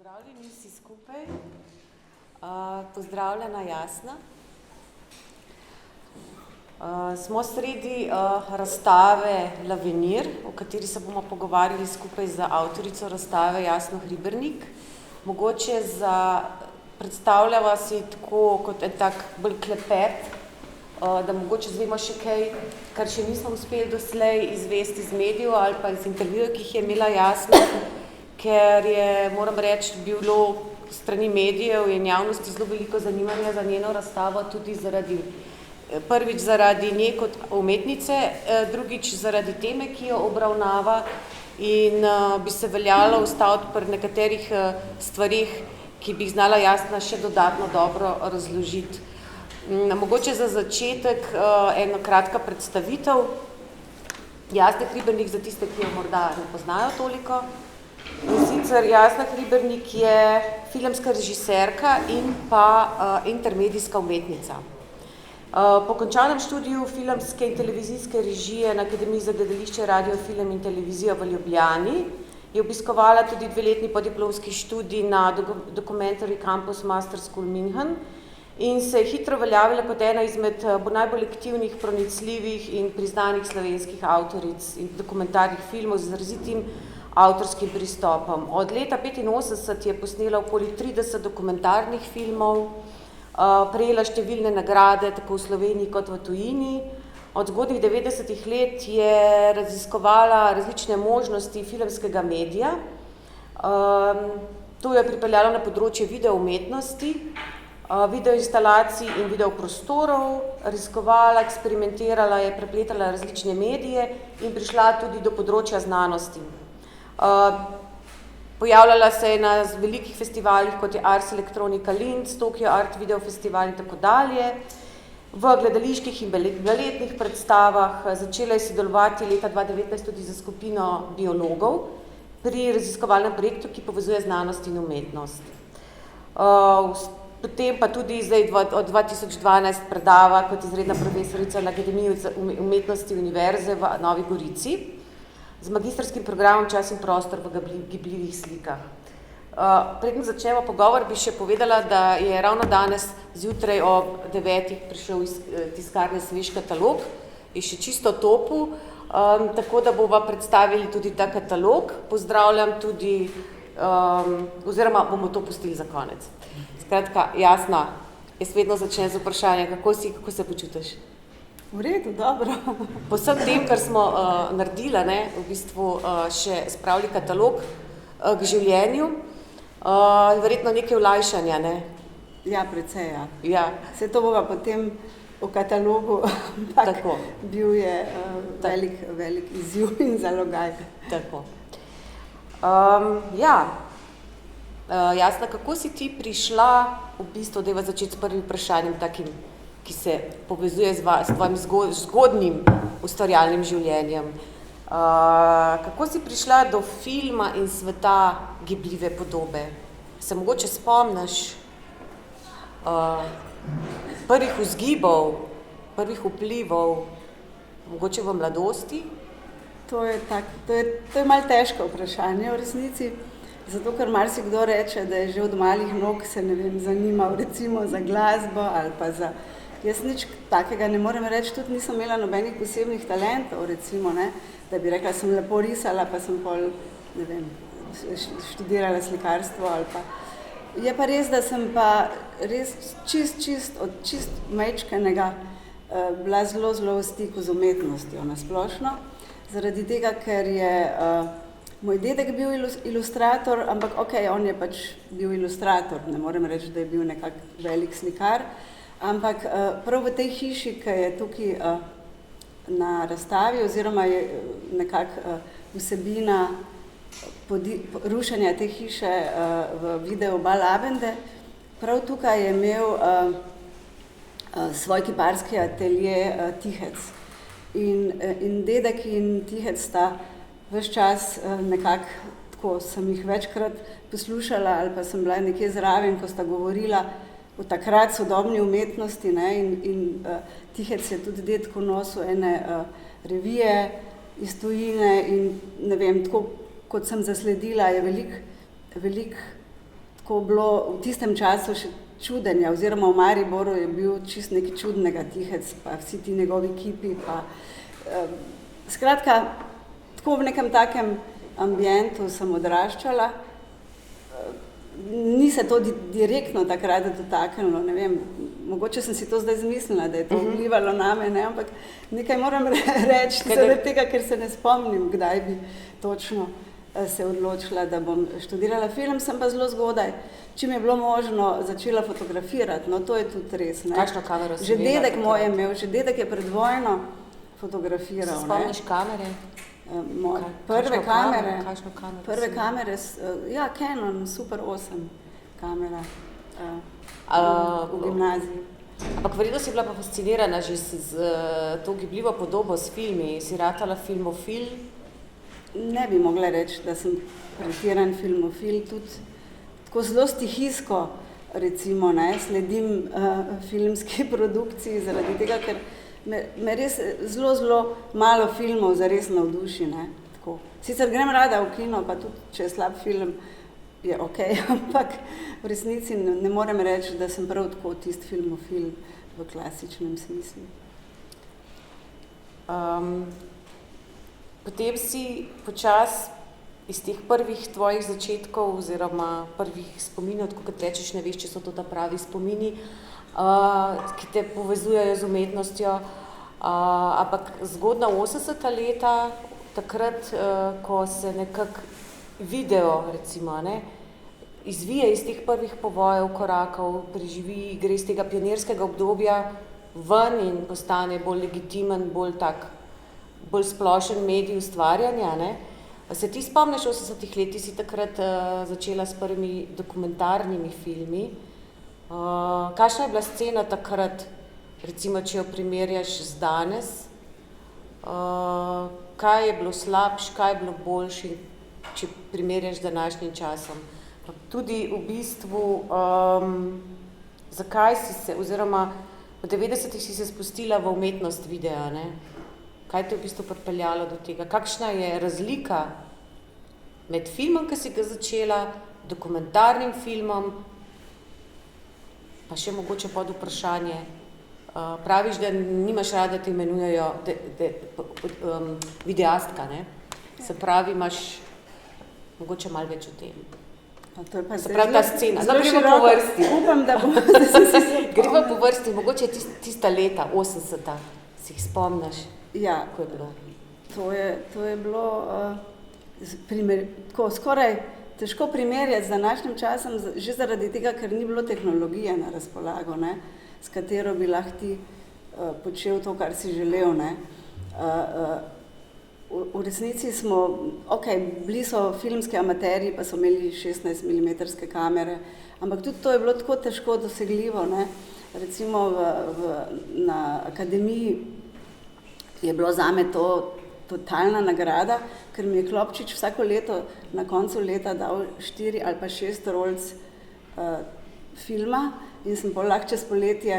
Pozdravljeni vsi skupaj. Pozdravljena Jasna. Smo sredi razstave Lavenir, o kateri se bomo pogovarjali skupaj z avtorico razstave Jasno Hribernik. Mogoče predstavljava si tako kot en tak bolj klepet, da mogoče zvemo še kaj, kar še nismo uspeli doslej izvesti iz medijev ali pa iz intervjujev, ki jih je imela Jasna, ker je, moram reči, bilo strani medijev in javnosti zelo veliko zanimanja za njeno razstavo, tudi prvič zaradi nje kot umetnice, drugič zaradi teme, ki jo obravnava, in bi se veljalo ustaviti pri nekaterih stvarih, ki bi jih znala Jasna še dodatno dobro razložiti. Mogoče za začetek ena kratka predstavitev. Jasna Hribernik, za tiste, ki jo morda ne poznajo toliko. In sicer Jasna Hribernik je filmska režiserka in pa intermedijska umetnica. Po končanem študiju filmske in televizijske režije na Akademiji za gledališče, radio, film in televizijo v Ljubljani je obiskovala tudi 2-letni podiplomski študij na Documentary Campus Master School München in se je hitro uveljavila kot ena izmed najbolj aktivnih, pronicljivih in priznanih slovenskih avtoric in dokumentarnih filmov z izrazitim avtorskim pristopom. Od leta 1985 je posnela okoli 30 dokumentarnih filmov, prejela številne nagrade tako v Sloveniji kot v tujini. Od zgodnjih 90-ih let je raziskovala različne možnosti filmskega medija. To je pripeljalo na področje videoumetnosti, videoinstalacij in videoprostorov, raziskovala, eksperimentirala je, prepletala različne medije in prišla tudi do področja znanosti. Pojavljala se je na velikih festivalih, kot je Ars Electronica Linz, Tokyo Art Video Festival in tako dalje, v gledaliških in baletnih predstavah. Začela je sodelovati leta 2019 tudi za skupino biologov pri raziskovalnem projektu, ki povezuje znanost in umetnost. Potem pa tudi zdaj od 2012 predava kot izredna profesorica na Akademiji za umetnosti Univerze v Novi Gorici z magistrskim programom Čas in prostor v gibljivih slikah. Preden začnemo pogovor, bi še povedala, da je ravno danes zjutraj ob 9 prišel iz tiskarne svež katalog, je še čisto topel, tako da bova predstavili tudi ta katalog. Pozdravljam tudi, oziroma bomo to pustili za konec. Skratka, Jasna, jaz vedno začnem z vprašanjem, kako se počutiš? V redu, dobro. Po vsem tem, kar smo naredila, v bistvu še spravili katalog k življenju, verjetno nekaj olajšanja, ne? Ja, precej, ja. Ja. Vse to bova potem v katalogu, ampak bil je velik izziv in zalogaj. Tako. Jasna, kako si ti prišla, v bistvu, dajva začeti s prvim vprašanjem, takim, ki se povezuje s tvojim zgodnjim ustvarjalnim življenjem. Kako si prišla do filma in sveta gibljive podobe? Se mogoče spomniš prvih vzgibov, prvih vplivov, mogoče v mladosti? To je malo težko vprašanje v resnici, zato ker marsikdo reče, da je že od malih nog se, zanimal recimo za glasbo ali pa za... Jaz nič takega ne morem reči, tudi nisem imela nobenih posebnih talentov, recimo, da bi rekla, sem lepo risala, pa sem pol, študirala slikarstvo ali pa. Je pa res, da sem pa res od čist majčkenega bila zelo v stiku z umetnostjo na splošno, zaradi tega, ker je moj dedek bil ilustrator, ampak on je pač bil ilustrator, ne morem reči, da je bil nekak velik slikar. Ampak prav v tej hiši, ki je tukaj na razstavi, oziroma je nekako vsebina rušenja te hiše v videu Balabende, prav tukaj je imel svoj kiparski atelje Tihec. In dedek in Tihec sta ves čas nekako, tako sem jih večkrat poslušala ali pa sem bila nekje zraven, ko sta govorila v takrat sodobni umetnosti, in Tihec je tudi dedko nosil ene revije iz tujine in tako kot sem zasledila, je veliko tako bilo v tistem času še čudenja, oziroma v Mariboru je bil čist nekaj čudnega Tihec, pa vsi ti njegovi kipi, pa skratka, tako v nekem takem ambientu sem odraščala. Ni se to direktno takrat dotaknilo, ne vem, mogoče sem si to zdaj zmislila, da je to vplivalo name, ne, ampak nekaj moram reči, zaradi tega, ker se ne spomnim, kdaj bi točno se odločila, da bom študirala film, sem pa zelo zgodaj, čim je bilo možno, začela fotografirati, no to je tudi res, ne. Kakšno kamero si že dedek moj je imel, že dedek je pred vojno fotografiral, ne. Se spomniš kamere? Prve kamere, ja, Canon Super 8 kamera v gimnaziji. Ampak verjetno si bila pa fascinirana že z to gibljivo podobo, s filmi, si ratala filmofil? Ne bi mogla reči, da sem pretiran filmofil, tudi tako zelo stihijsko, recimo, ne, sledim filmski produkciji zaradi tega, ker me res zelo malo filmov zares navduši, ne, tako. Sicer grem rada v kino, pa tudi, če je slab film, je okej, ampak v resnici ne morem reči, da sem prav tako tisti filmofil v klasičnem smislu. Potem si počas iz teh prvih tvojih začetkov oziroma prvih spominov, tako kot rečeš, ne veš, če so to ta pravi spomini, ki te povezujejo z umetnostjo, ampak zgodna 80. leta, takrat, ko se nekako video, recimo, ne, izvije iz teh prvih povojev, korakov, preživi, gre iz tega pionirskega obdobja ven in postane bolj legitimen, bolj splošen medij ustvarjanja, ne. Se ti spomniš, v 80. letih si takrat začela s prvimi dokumentarnimi filmi. Kakšna je bila scena takrat, recimo, če jo primerjaš z danes? Kaj je bilo slabše, kaj je bilo boljše, če primerjaš z današnjim časom? Tudi v bistvu, zakaj si se, oziroma v 90-ih si se spustila v umetnost videa, ne? Kaj te je v bistvu pripeljalo do tega? Kakšna je razlika med filmom, ki si ga začela, dokumentarnim filmom, pa še mogoče pod vprašanje. Praviš, da nimaš rada, da te imenujejo videastka, ne? Se pravi, imaš mogoče malo več o tem. Se pravi, ta scena. No, gremo po vrsti. Upam, da bom. Gremo po vrsti, mogoče tista leta, 80. Si jih spomniš? Ja, kako je bilo? To je bilo skoraj težko primerjati z današnjim časom, že zaradi tega, ker ni bilo tehnologije na razpolago, ne, s katero bi lahko ti počel to, kar si želel, ne. V resnici smo, bili so filmski amaterji, pa so imeli 16 mm kamere, ampak tudi to je bilo tako težko dosegljivo, ne. Recimo na akademiji je bilo zame to totalna nagrada, ker mi je Klopčič vsako leto na koncu leta dal 4 ali pa 6 rolc filma in sem pol lahko čez poletje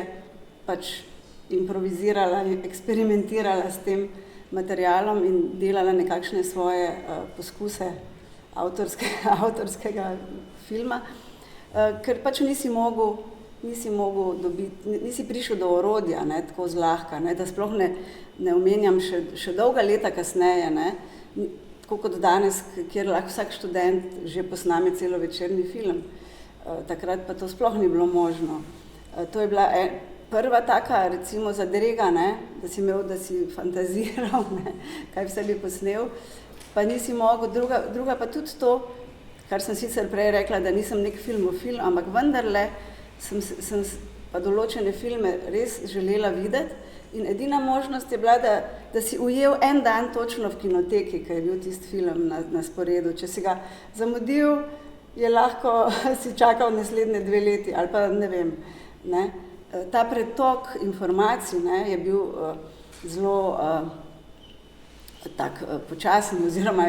pač improvizirala in eksperimentirala s tem materialom in delala nekakšne svoje poskuse avtorskega filma, ker pač nisi mogel dobiti, nisi prišel do orodja, ne, tako zlahka, ne, da sploh ne omenjam še dolga leta kasneje, ne, tako kot danes, kjer lahko vsak študent že posname celovečerni film. Takrat pa to sploh ni bilo možno. To je bila prva taka, recimo, zadrega, ne, da si fantaziral, ne, kaj vse bi posnel, pa nisi mogel, druga pa tudi to, kar sem sicer prej rekla, da nisem nek filmofil, ampak vendarle sem pa določene filme res želela videti in edina možnost je bila, da si ujel en dan točno v kinoteki, ko je bil tisti film na sporedu. Če si ga zamudil, je lahko si čakal naslednje 2 leti ali pa ne vem. Ne. Ta pretok informacij, ne, je bil zelo tak počasen oziroma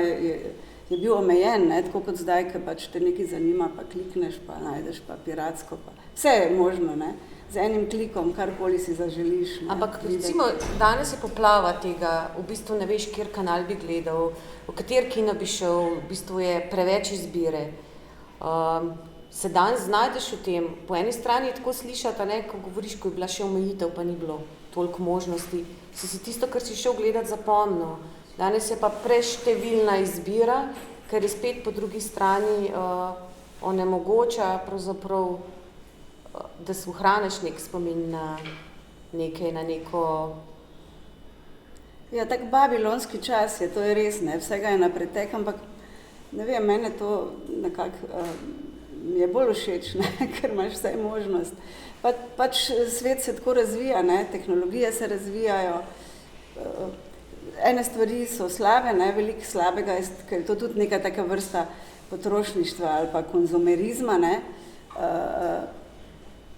je bil omejen, ne, tako kot zdaj, ker pač te nekaj zanima, pa klikneš, pa najdeš, pa piratsko, pa vse je možno, ne, z enim klikom, karkoli si zaželiš. Ne, ampak recimo, danes je poplava tega, v bistvu ne veš, kjer kanal bi gledal, v kater kino bi šel, v bistvu je preveč izbire. se danes znajdeš v tem, po eni strani je tako slišati, ne, ko govoriš, ko je bila še omejitev, pa ni bilo toliko možnosti, si tisto, kar si šel gledati, zapomnil. Danes je pa preštevilna izbira, ker je spet po drugi strani onemogoča pravzaprav, da si ohraniš nek spomin na nekaj, na neko... Ja, tak babilonski čas je, to je res, ne, vsega je na pretek, ampak ne vem, mene to nekako mi je bolj všeč, ne, ker imaš vsaj možnost. Pač svet se tako razvija, ne, tehnologije se razvijajo, ene stvari so slabe, ne, veliko slabega, ker je to tudi neka taka vrsta potrošništva ali pa konzumerizma, ne,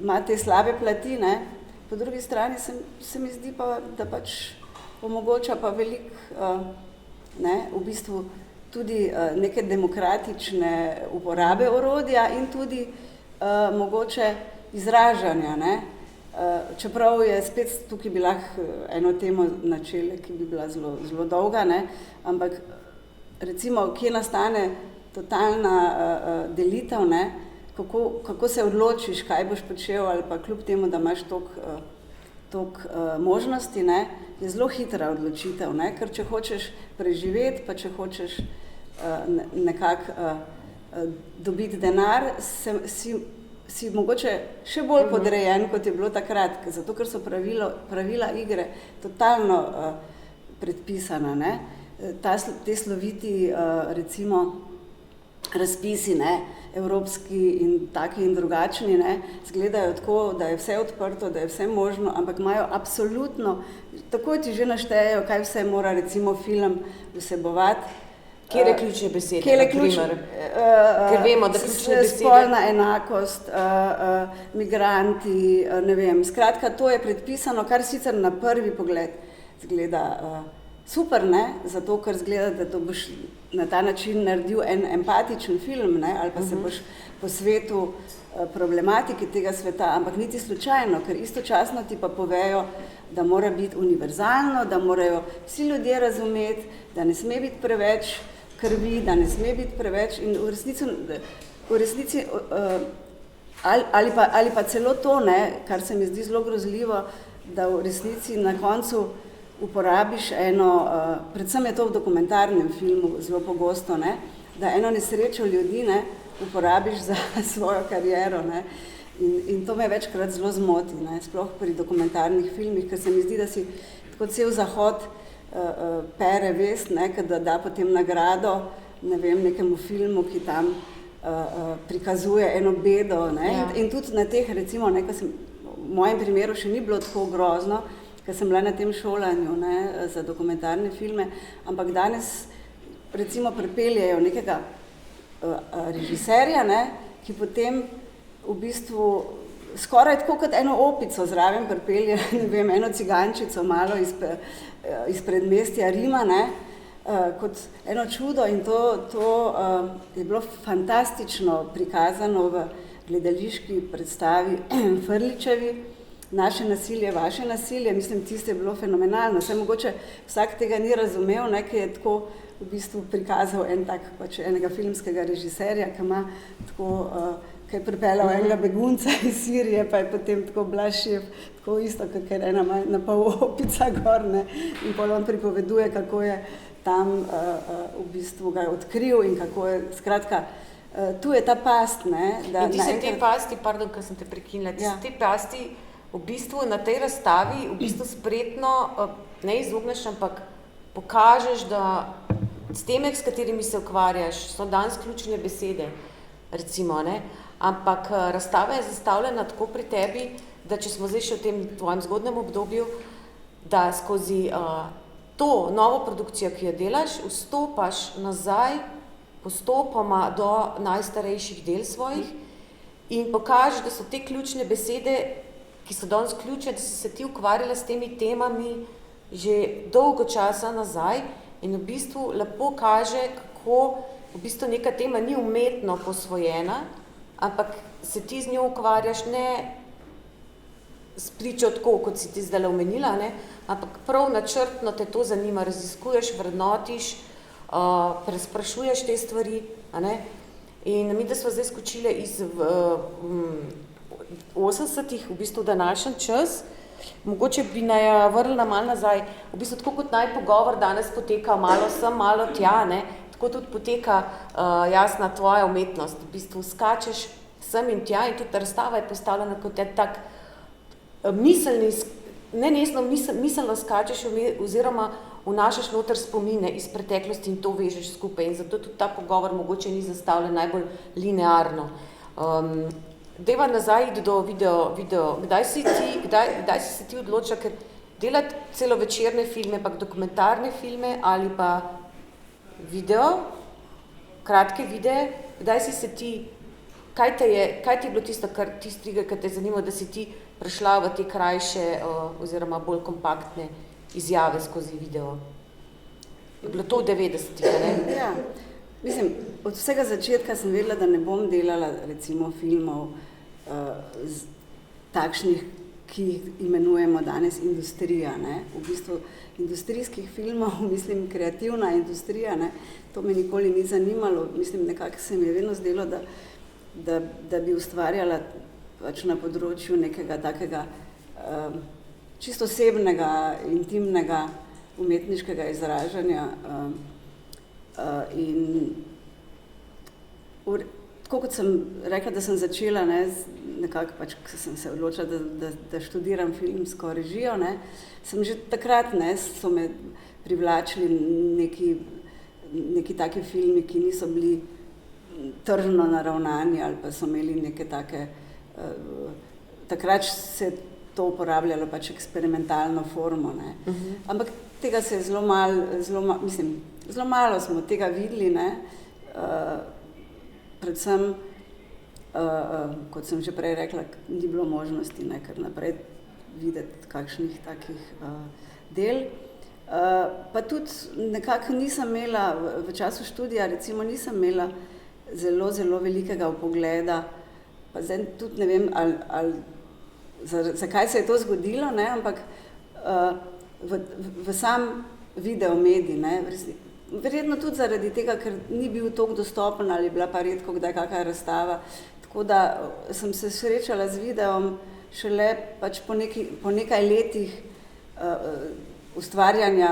ima te slabe plati, ne, po drugi strani se mi zdi pa, da pač omogoča pa veliko, ne, v bistvu tudi neke demokratične uporabe orodja in tudi mogoče izražanja, ne. Čeprav je spet tukaj bi lahko eno temo načele, ki bi bila zelo dolga, ne, ampak recimo, kje nastane totalna delitev, ne, kako se odločiš, kaj boš počel, ali pa kljub temu, da imaš toliko možnosti, ne, je zelo hitra odločitev, ne, ker če hočeš preživeti, pa če hočeš nekako dobiti denar, si mogoče še bolj podrejen, kot je bilo takrat, zato ker so pravila igre totalno predpisana, ne. Te sloviti, recimo, razpisi, ne, evropski in taki in drugačni, ne, izgledajo tako, da je vse odprto, da je vse možno, ampak imajo absolutno, takoj ti že naštejejo, kaj vse mora recimo film vsebovati. Kjere ključne besede, na primer? Ker vemo, da ključne besede... Spolna enakost, migranti, ne vem, skratka, to je predpisano, kar sicer na prvi pogled zgleda super, ne, zato ker zgleda, da to boš na ta način naredil en empatičen film, ne, ali pa se boš posvetil problematiki tega sveta, ampak niti slučajno, ker istočasno ti pa povejo, da mora biti univerzalno, da morajo vsi ljudje razumeti, da ne sme biti preveč krvi, da ne sme biti preveč in v resnici ali pa celo to, ne, kar se mi zdi zelo grozljivo, da v resnici na koncu uporabiš eno, predvsem je to v dokumentarnem filmu zelo pogosto, ne, da eno nesrečo ljudi, ne, uporabiš za svojo kariero, ne, in to me večkrat zelo zmoti, ne, sploh pri dokumentarnih filmih, ker se mi zdi, da si tako cel Zahod pere vest, ne, da potem nagrado, ne vem, nekemu filmu, ki tam prikazuje eno bedo, ne, in tudi na teh, recimo, ne, v mojem primeru še ni bilo tako grozno, ker sem bila na tem šolanju, ne, za dokumentarne filme, ampak danes, recimo, pripeljejo nekega režiserja, ne, ki potem v bistvu skoraj tako kot eno opico zraven pripelje, ne vem, eno cigančico malo iz predmestja Rima, ne, kot eno čudo in to je bilo fantastično prikazano v gledališki predstavi Frljićevi, Naše nasilje, vaše nasilje, mislim, tiste je bilo fenomenalno, saj mogoče vsak tega ni razumel, ne, ki je tako v bistvu prikazal pač enega filmskega režiserja, ki ima tako, ki je pripeljal enega begunca iz Sirije, pa je potem tako blašev, tako isto, kot je ena na pol opica gor, ne, in potem on pripoveduje, kako je tam v bistvu ga je odkril in kako je, skratka, tu je ta past, ne. In ti se te pasti, pardon, ker sem te prekinila, te pasti v bistvu na tej razstavi v bistvu spretno ne izogneš, ampak pokažeš, da s teme, s katerimi se ukvarjaš, so danes ključne besede, recimo, ne, ampak razstava je zastavljena tako pri tebi, da če smo zdaj še v tem tvojem zgodnem obdobju, da skozi to novo produkcijo, ki jo delaš, vstopaš nazaj postopoma do najstarejših del svojih in pokažeš, da so te ključne besede, ki so danes ključne, da si se ti ukvarjala s temi temami že dolgo časa nazaj in v bistvu lepo kaže, kako v bistvu neka tema ni umetno posvojena, ampak se ti z njo ukvarjaš ne spričo tako, kot si ti zdaj omenila, ne, ampak prav načrtno te to zanima, raziskuješ, vrednotiš, presprašuješ te stvari, a ne. In mi, da smo zdaj skočili iz 80-ih, v bistvu današnji čas, mogoče bi naj vrnila malo nazaj, v bistvu tako kot naj pogovor danes poteka malo sem, malo tja, ne, tako tudi poteka jasna tvoja umetnost, v bistvu skačeš sem in tja in tudi razstava je postavljena kot tak miselni, miselno skačeš oziroma vnašaš noter spomine iz preteklosti in to vežeš skupaj in zato tudi ta pogovor mogoče ni zastavljen najbolj linearno. Deva nazaj do video. Kdaj si se ti odločila, ker delati celovečerne filme, pa dokumentarne filme ali pa video, kratke videe, kdaj si se ti, kaj ti je bilo tisto, kar ti striga, kar te zanima, da si ti prišla v te krajše oziroma bolj kompaktne izjave skozi video? Je bilo to v 90-ih, ne? Ja, mislim, od vsega začetka sem vedela, da ne bom delala recimo filmov takšnih, ki jih imenujemo danes industrija, ne? V bistvu industrijskih filmov, mislim, kreativna industrija, ne? To me nikoli ni zanimalo, mislim, nekako se mi je vedno zdelo, da bi ustvarjala pač na področju nekega takega čisto osebnega, intimnega, umetniškega izražanja in tako kot sem rekla, da sem začela, ne, nekako pač, ko sem se odločila, da študiram filmsko režijo, ne, sem že takrat, ne, so me privlačili neki taki filmi, ki niso bili tržno naravnani ali pa so imeli neke take, takrat se je to uporabljalo pač eksperimentalno formo, ne. Ampak tega se je zelo malo smo tega videli, ne, predvsem, kot sem že prej rekla, ni bilo možnosti, ne, kar naprej videti kakšnih takih del. Pa tudi nekako nisem imela, v času študija recimo nisem imela zelo velikega vpogleda, pa zdaj tudi ne vem, ali zakaj se je to zgodilo, ne, ampak v sam videomedij, ne, verjetno tudi zaradi tega, ker ni bil toliko dostopen ali bila pa redko kdaj kakšna razstava, tako da sem se srečala z videom šele pač po nekaj letih ustvarjanja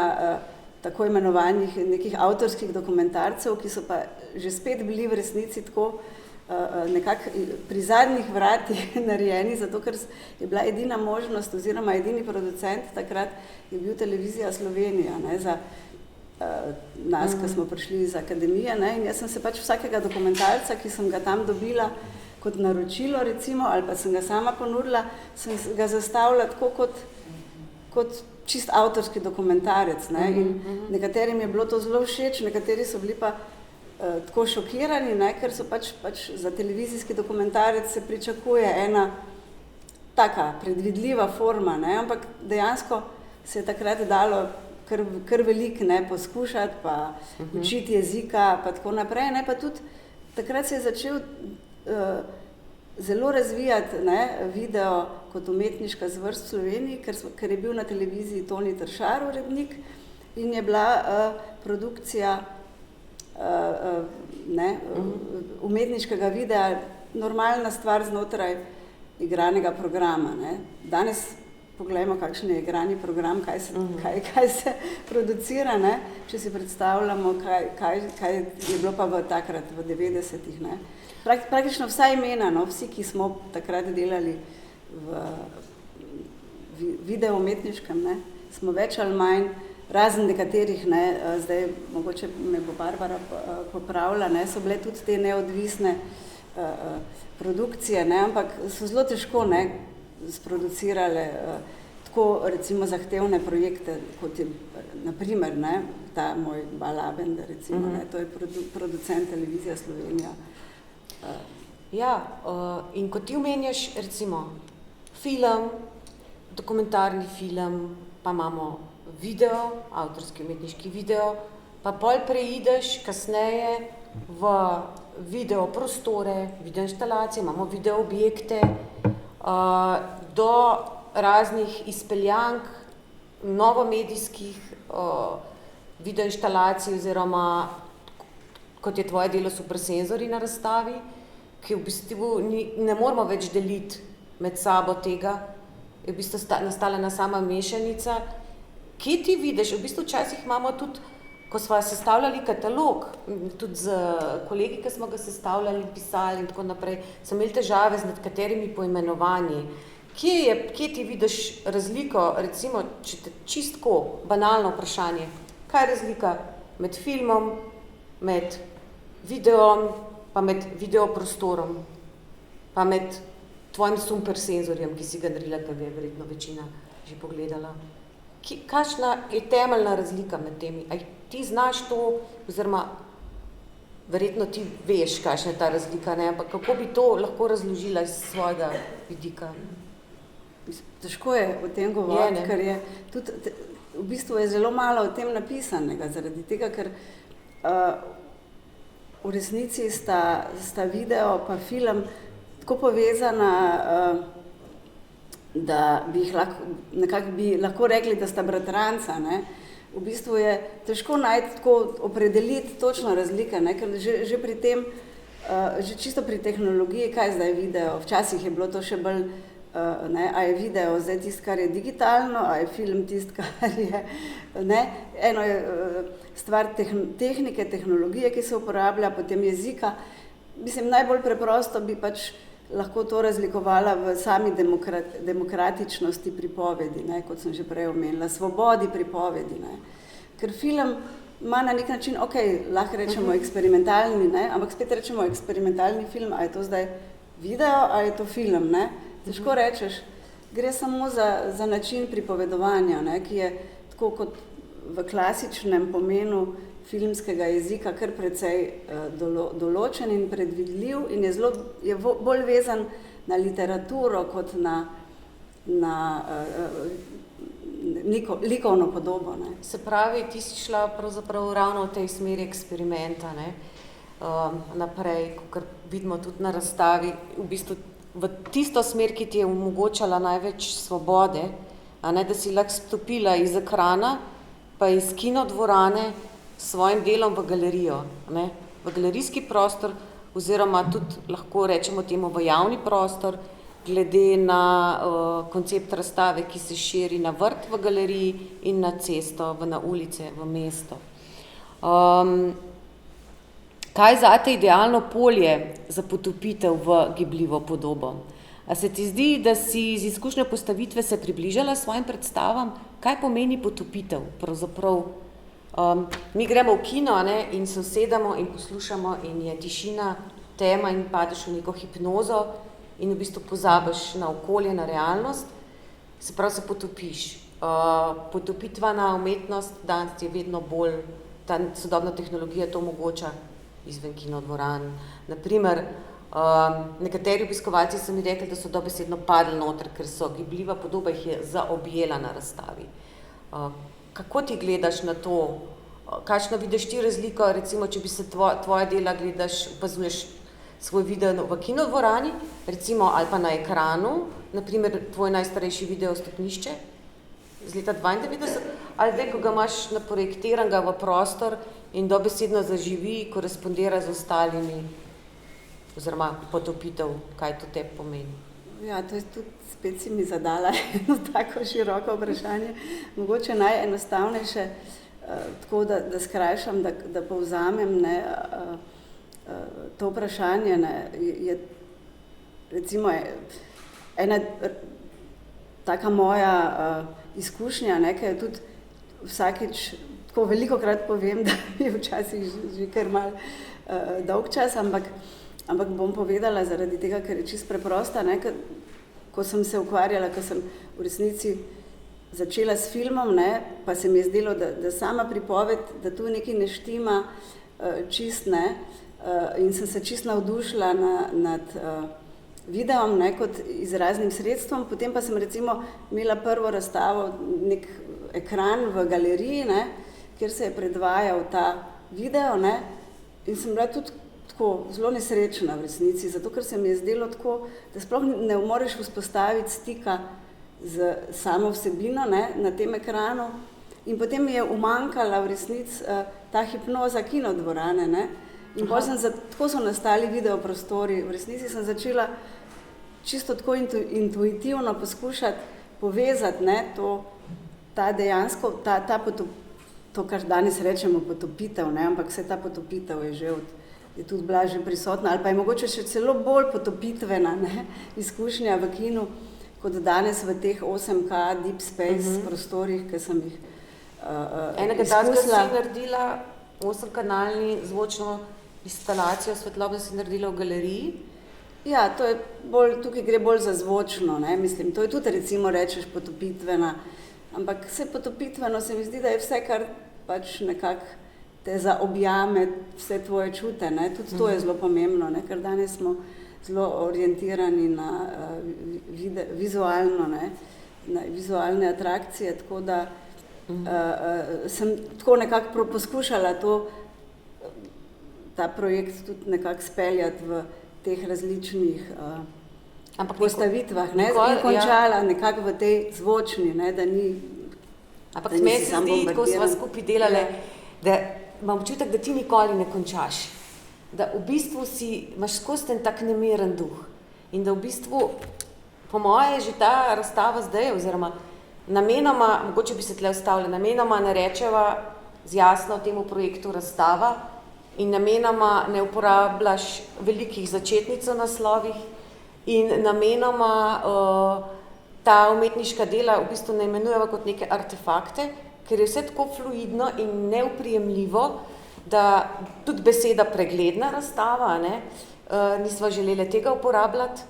tako imenovanih nekih avtorskih dokumentarcev, ki so pa že spet bili v resnici tako nekako pri zadnjih vratih narejeni, zato ker je bila edina možnost oziroma edini producent takrat je bil Televizija Slovenija, ne, za nas, ko smo prišli iz akademije, ne, in jaz sem se pač vsakega dokumentarca, ki sem ga tam dobila kot naročilo recimo, ali pa sem ga sama ponudila, sem ga zastavila tako kot čist avtorski dokumentarec, ne, in nekaterim je bilo to zelo všeč, nekateri so bili pa tako šokirani, ne, ker so pač za televizijski dokumentarec se pričakuje ena taka predvidljiva forma, ne, ampak dejansko se je takrat dalo kar veliko, ne, poskušati, pa učiti jezika, pa tako naprej, ne, pa tudi takrat se je začel zelo razvijati, ne, video kot umetniška zvrst v Sloveniji, ker je bil na televiziji Toni Tršar urednik in je bila produkcija umetniškega videa normalna stvar znotraj igranega programa, ne. Danes poglejmo, kakšen je igrani program, kaj se producira, ne, če si predstavljamo, kaj je bilo pa takrat v 90-ih, ne. Praktično vsa imena, no, vsi, ki smo takrat delali v video umetniškem, ne, smo več ali manj, razen nekaterih, ne, zdaj mogoče me bo Barbara popravila, ne, so bile tudi te neodvisne produkcije, ne, ampak so zelo težko, ne, sproducirale tako recimo zahtevne projekte, kot je na primer, ne, ta moj Balabender, recimo, ne, to je producent Televizija Slovenija. Ja, in ko ti omenjaš recimo film, dokumentarni film, pa imamo video, avtorski umetniški video, pa pol preideš kasneje v video prostore, video instalacije, imamo video objekte, do raznih izpeljank, novomedijskih video instalacij oziroma kot je tvoje delo Supersenzorji na razstavi, ki v bistvu ne moramo več deliti med sabo tega, je v bistvu nastala ena sama mešanica. Kje ti vidiš, v bistvu včasih imamo tudi, ko smo sestavljali katalog, tudi z kolegi, ki smo ga sestavljali, pisali in tako naprej, smo imeli težave z nekaterimi poimenovanji. Kje ti vidiš razliko, recimo, če te čistko banalno vprašanje, kaj je razlika med filmom, med videom, pa med videoprostorom, pa med tvojim Supersenzorjem, ki si ga naredila, ker ga je verjetno večina že pogledala. Kakšna je temeljna razlika med temi? A ti znaš to, oziroma verjetno ti veš, kakšna je ta razlika, ne? Ampak kako bi to lahko razložila iz svojega vidika? Težko je o tem govoriti, ker je tudi, v bistvu je zelo malo o tem napisanega, zaradi tega, ker v resnici sta video pa film tako povezana, da bi jih nekako bi lahko rekli, da sta bratranca, ne. V bistvu je težko najti tako opredeliti točno razlike, ne, ker že pri tem, že čisto pri tehnologiji, kaj zdaj video, včasih je bilo to še bolj, ne, a je video zdaj tisto, kar je digitalno, a je film tisto, kar je, ne, eno je stvar tehnike, tehnologije, ki se uporablja, potem jezika. Mislim, najbolj preprosto bi pač lahko to razlikovala v sami demokratičnosti pripovedi, ne, kot sem že prej omenila, svobodi pripovedi, ne. Ker film ima na nek način, lahko rečemo eksperimentalni, ne, ampak spet rečemo eksperimentalni film, a je to zdaj video, a je to film, ne. Težko rečeš, gre samo za način pripovedovanja, ne, ki je tako kot v klasičnem pomenu filmskega jezika kar precej določen in predvidljiv in je bolj vezan na literaturo kot na likovno podobo. Ne. Se pravi, ti si šla pravzaprav ravno v tej smeri eksperimenta, ne, naprej, kar vidimo tudi na razstavi, v bistvu v tisto smer, ki ti je omogočala največ svobode, a ne, da si lahko stopila iz ekrana, pa iz kinodvorane s svojim delom v galerijo, ne, v galerijski prostor, oziroma tudi lahko rečemo temu v javni prostor, glede na koncept razstave, ki se širi na vrt v galeriji in na cesto, na ulice, v mesto. Kaj je zate idealno polje za potopitev v gibljivo podobo? A se ti zdi, da si z izkušnjo postavitve se približala svojim predstavam? Kaj pomeni potopitev pravzaprav? Mi gremo v kino, ne, in se usedemo in poslušamo in je tišina, tema in padeš v neko hipnozo in v bistvu pozabiš na okolje, na realnost, se pravi se potopiš. Potopitvana umetnost danes je vedno bolj, ta sodobna tehnologija to omogoča izven kinodvoran. Naprimer, nekateri obiskovalci so mi rekli, da so dobesedno padli noter, ker so gibljiva podoba jih je zaobjela na razstavi. Kako ti gledaš na to? Kakšno vidiš ti razliko, recimo, če bi se tvoja dela gledaš, opazuješ svoj video v kinodvorani, recimo, ali pa na ekranu, naprimer tvoj najstarejši video Stopnišče iz leta 92, ali zdaj, ko ga imaš naprojektiranega v prostor in dobesedno zaživi, korespondira z ostalimi, oziroma potopitev, kaj to tebi pomeni? Ja, to je tudi, spet si mi zadala eno tako široko vprašanje. Mogoče najenostavnejše, tako da skrajšam, da povzamem, ne, to vprašanje, ne, je recimo ena taka moja izkušnja, ne, ki je tudi vsakič, tako velikokrat povem, da je včasih že kar malo dolg čas, ampak bom povedala zaradi tega, ker je čisto preprosta, ne, ko sem se ukvarjala, ko sem v resnici začela s filmom, ne, pa se mi je zdelo, da sama pripoved, da tu nekaj ne štima čist, ne, in sem se čist navdušila nad videom, ne, kot izraznim sredstvom, potem pa sem recimo imela prvo razstavo, nek ekran v galeriji, ne, kjer se je predvajal ta video, ne, in sem bila tudi tako zelo nesrečna v resnici, zato ker se mi je zdelo tako, da sploh ne moreš vzpostaviti stika z samo vsebino, ne, na tem ekranu, in potem mi je umanjkala v resnici ta hipnoza kinodvorane, ne, In tako so nastali videoprostori. V resnici sem začela čisto tako intuitivno poskušati povezati, ne, ta dejansko, to, kar danes rečemo potopitev, ne, ampak vse ta potopitev je tudi bila že prisotna, ali pa je mogoče še celo bolj potopitvena, ne, izkušnja v kinu, kot danes v teh 8K Deep Space prostorih, ki sem jih Enega takega si naredila 8-kanalni zvočno instalacijo svetlobno si naredila v galeriji? Ja, to je tukaj gre bolj za zvočno, ne, mislim, to je tudi recimo rečeš potopitvena, ampak vse potopitveno se mi zdi, da je vse, kar pač nekako te zaobjame, vse tvoje čute, ne, tudi to je zelo pomembno, ne, ker danes smo zelo orientirani na vizualno, ne, na vizualne atrakcije, tako da sem tako nekako poskušala ta projekt tudi nekako speljati v teh različnih postavitvah, ne, in končala nekako v tej zvočni, ne, da ni. Ampak meni se zdi, ko sva skupaj delale, da imam občutek, da ti nikoli ne končaš. Da v bistvu imaš skozi ten tak nemiren duh. In da v bistvu, po moje, že ta razstava zdaj, oziroma namenoma, mogoče bi se tle ustavila, namenoma ne rečeva z jasno temu projektu razstava in namenoma ne uporabljaš velikih začetnic v naslovih in namenoma ta umetniška dela v bistvu ne imenujeva kot neke artefakte, ker je vse tako fluidno in neuprijemljivo, da tudi beseda pregledna razstava, ne, nisva želeli tega uporabljati,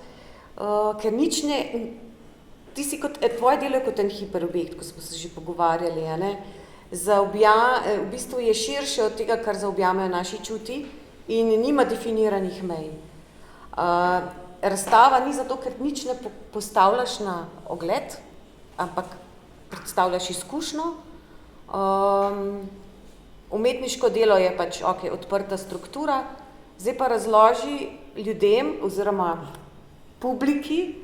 ker nič ne, tvoje delo je kot en hiperobjekt, ko smo se že pogovarjali, ne, v bistvu je širše od tega, kar zaobjamejo naši čuti in nima definiranih mej. Razstava ni zato, ker nič ne postavljaš na ogled, ampak predstavljaš izkušnjo. Umetniško delo je pač odprta struktura, zdaj pa razloži ljudem oziroma publiki,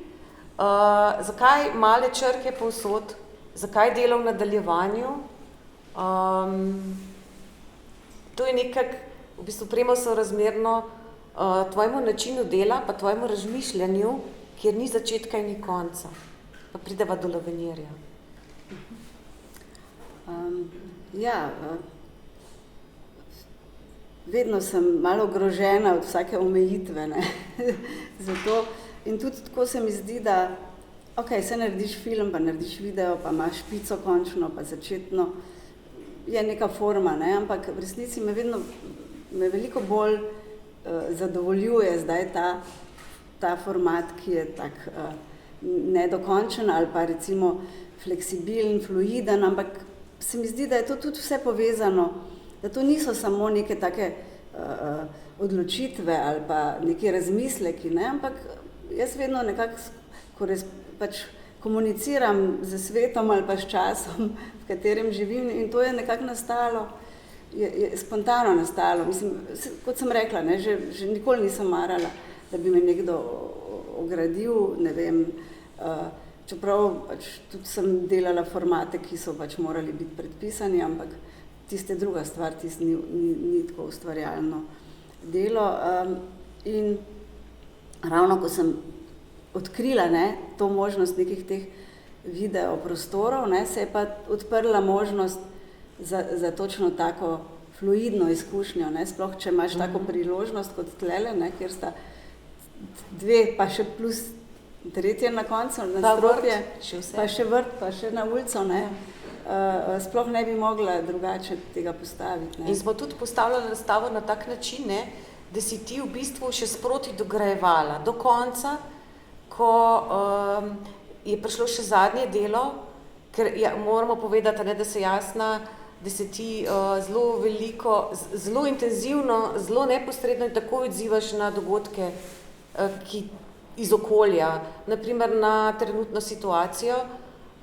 zakaj male črke povsod, zakaj delo v nadaljevanju. To je nekako v bistvu premo sorazmerno tvojemu načinu dela pa tvojemu razmišljanju, kjer ni začetka in ni konca. Pa prideva do Lavenirja. Vedno sem malo ogrožena od vsake omejitve, ne. Zato, in tudi tako se mi zdi, da se narediš film, pa narediš video, pa imaš špico končno, pa začetno, je neka forma, ne, ampak v resnici me veliko bolj zadovoljuje zdaj ta format, ki je tak nedokončen ali pa recimo fleksibilen, fluiden, ampak se mi zdi, da je to tudi vse povezano, da to niso samo neke take odločitve ali pa neki razmisleki, ne, ampak jaz vedno nekako, ko pač komuniciram z svetom ali pa s časom, v katerem živim, in to je nekako nastalo, je spontano nastalo. Mislim, kot sem rekla, ne, že nikoli nisem marala, da bi me nekdo ogradil, ne vem, čeprav pač tudi sem delala formate, ki so pač morali biti predpisani, ampak tiste druga stvar, tiste ni tako ustvarjalno delo. In ravno, ko sem odkrila, ne, to možnost nekih teh videoprostorov, ne, se je pa odprla možnost za točno tako fluidno izkušnjo, ne, sploh, če imaš tako priložnost kot tlele, ne, kjer sta dve, pa še plus tretje na koncu, nadstropje, pa še vrt, pa še na ulico, ne. Sploh ne bi mogla drugače tega postaviti, ne. In smo tudi postavljali razstavo na tak način, ne, da si ti v bistvu še sproti dograjevala do konca, ko je prišlo še zadnje delo, ker moramo povedati, ne, da se Jasna, da se ti zelo veliko, zelo intenzivno, zelo neposredno in takoj odzivaš na dogodke, ki iz okolja, na primer na trenutno situacijo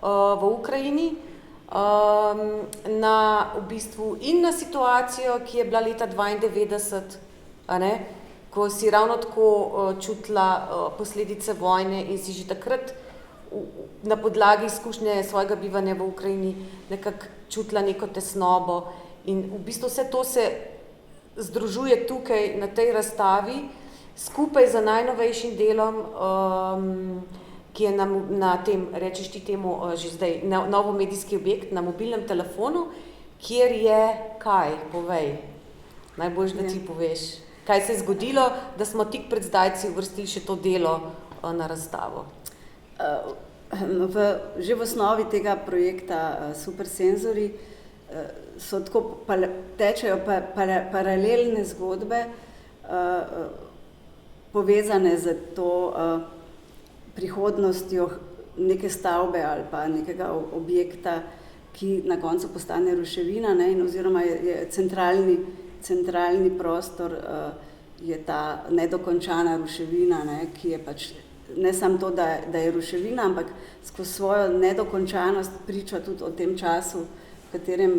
v Ukrajini, na v bistvu in na situacijo, ki je bila leta 92, a ne, ko si ravno tako čutila posledice vojne in si že takrat na podlagi izkušnje svojega bivanja v Ukrajini nekako čutila neko tesnobo in v bistvu vse to se združuje tukaj na tej razstavi, skupaj z najnovejšim delom, ki je na tem, rečeš ti temu že zdaj, novomedijski objekt na mobilnem telefonu, kjer je kaj, povej, najboljš, da ti poveš. Kaj se je zgodilo, da smo tik pred zdajci uvrstili še to delo na razstavo? Že v osnovi tega projekta Supersenzori so tako tečejo paralelne zgodbe, povezane z to prihodnostjo neke stavbe ali pa nekega objekta, ki na koncu postane ruševina, ne, in oziroma je centralni prostor je ta nedokončana ruševina, ne, ki je pač ne samo to, da je ruševina, ampak skozi svojo nedokončanost priča tudi o tem času, v katerem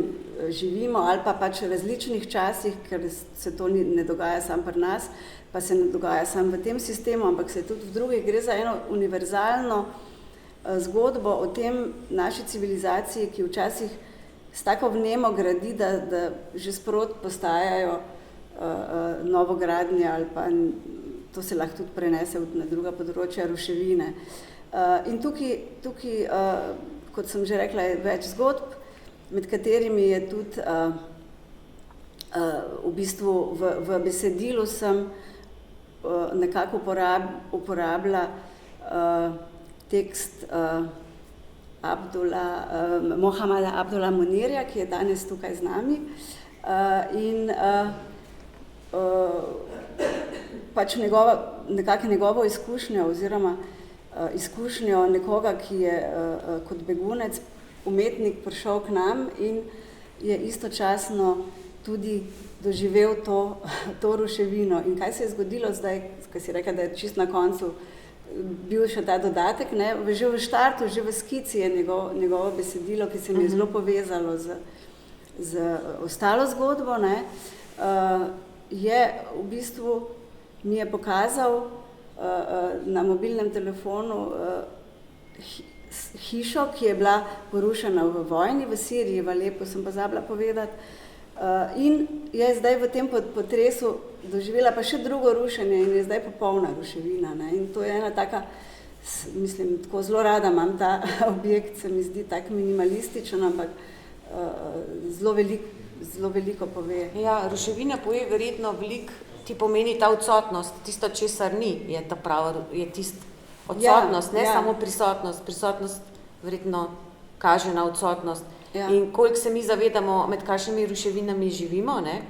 živimo, ali pa pač v različnih časih, ker se to ne dogaja samo pri nas, pa se ne dogaja samo v tem sistemu, ampak se tudi v drugih. Gre za eno univerzalno zgodbo o tem naši civilizaciji, ki včasih s tako vnemo gradi, da že sprot postajajo novogradnje ali pa to se lahko tudi prenese na druga področja ruševine. In tukaj, kot sem že rekla, je več zgodb, med katerimi je tudi v bistvu v besedilu sem nekako uporabila tekst Mohameda Abdula Munirja, ki je danes tukaj z nami, in pač njegovo izkušnjo oziroma izkušnjo nekoga, ki je kot begunec, umetnik prišel k nam in je istočasno tudi doživel to ruševino. In kaj se je zgodilo zdaj, ko si rekla, da je čist na koncu bil še ta dodatek, ne? Že v štartu, že v skici je njegovo besedilo, ki se mi je zelo povezalo z ostalo zgodbo, ne? Je v bistvu mi je pokazal na mobilnem telefonu hišo, ki je bila porušena v vojni v Siriji, v Alepu, sem pozabila povedati, in je zdaj v tem potresu doživela pa še drugo rušenje in je zdaj popolna ruševina, ne? In to je ena taka, mislim, tako zelo rada imam ta objekt, se mi zdi tak minimalističen, ampak zelo veliko pove. Ja, ruševina pove verjetno veliko, ti pomeni ta odsotnost, tisto, česar ni, je ta prava, je tist odsotnost, ne samo prisotnost. Prisotnost verjetno kaže na odsotnost. Ja. In koliko se mi zavedamo, med kakšnimi ruševinami živimo, ne?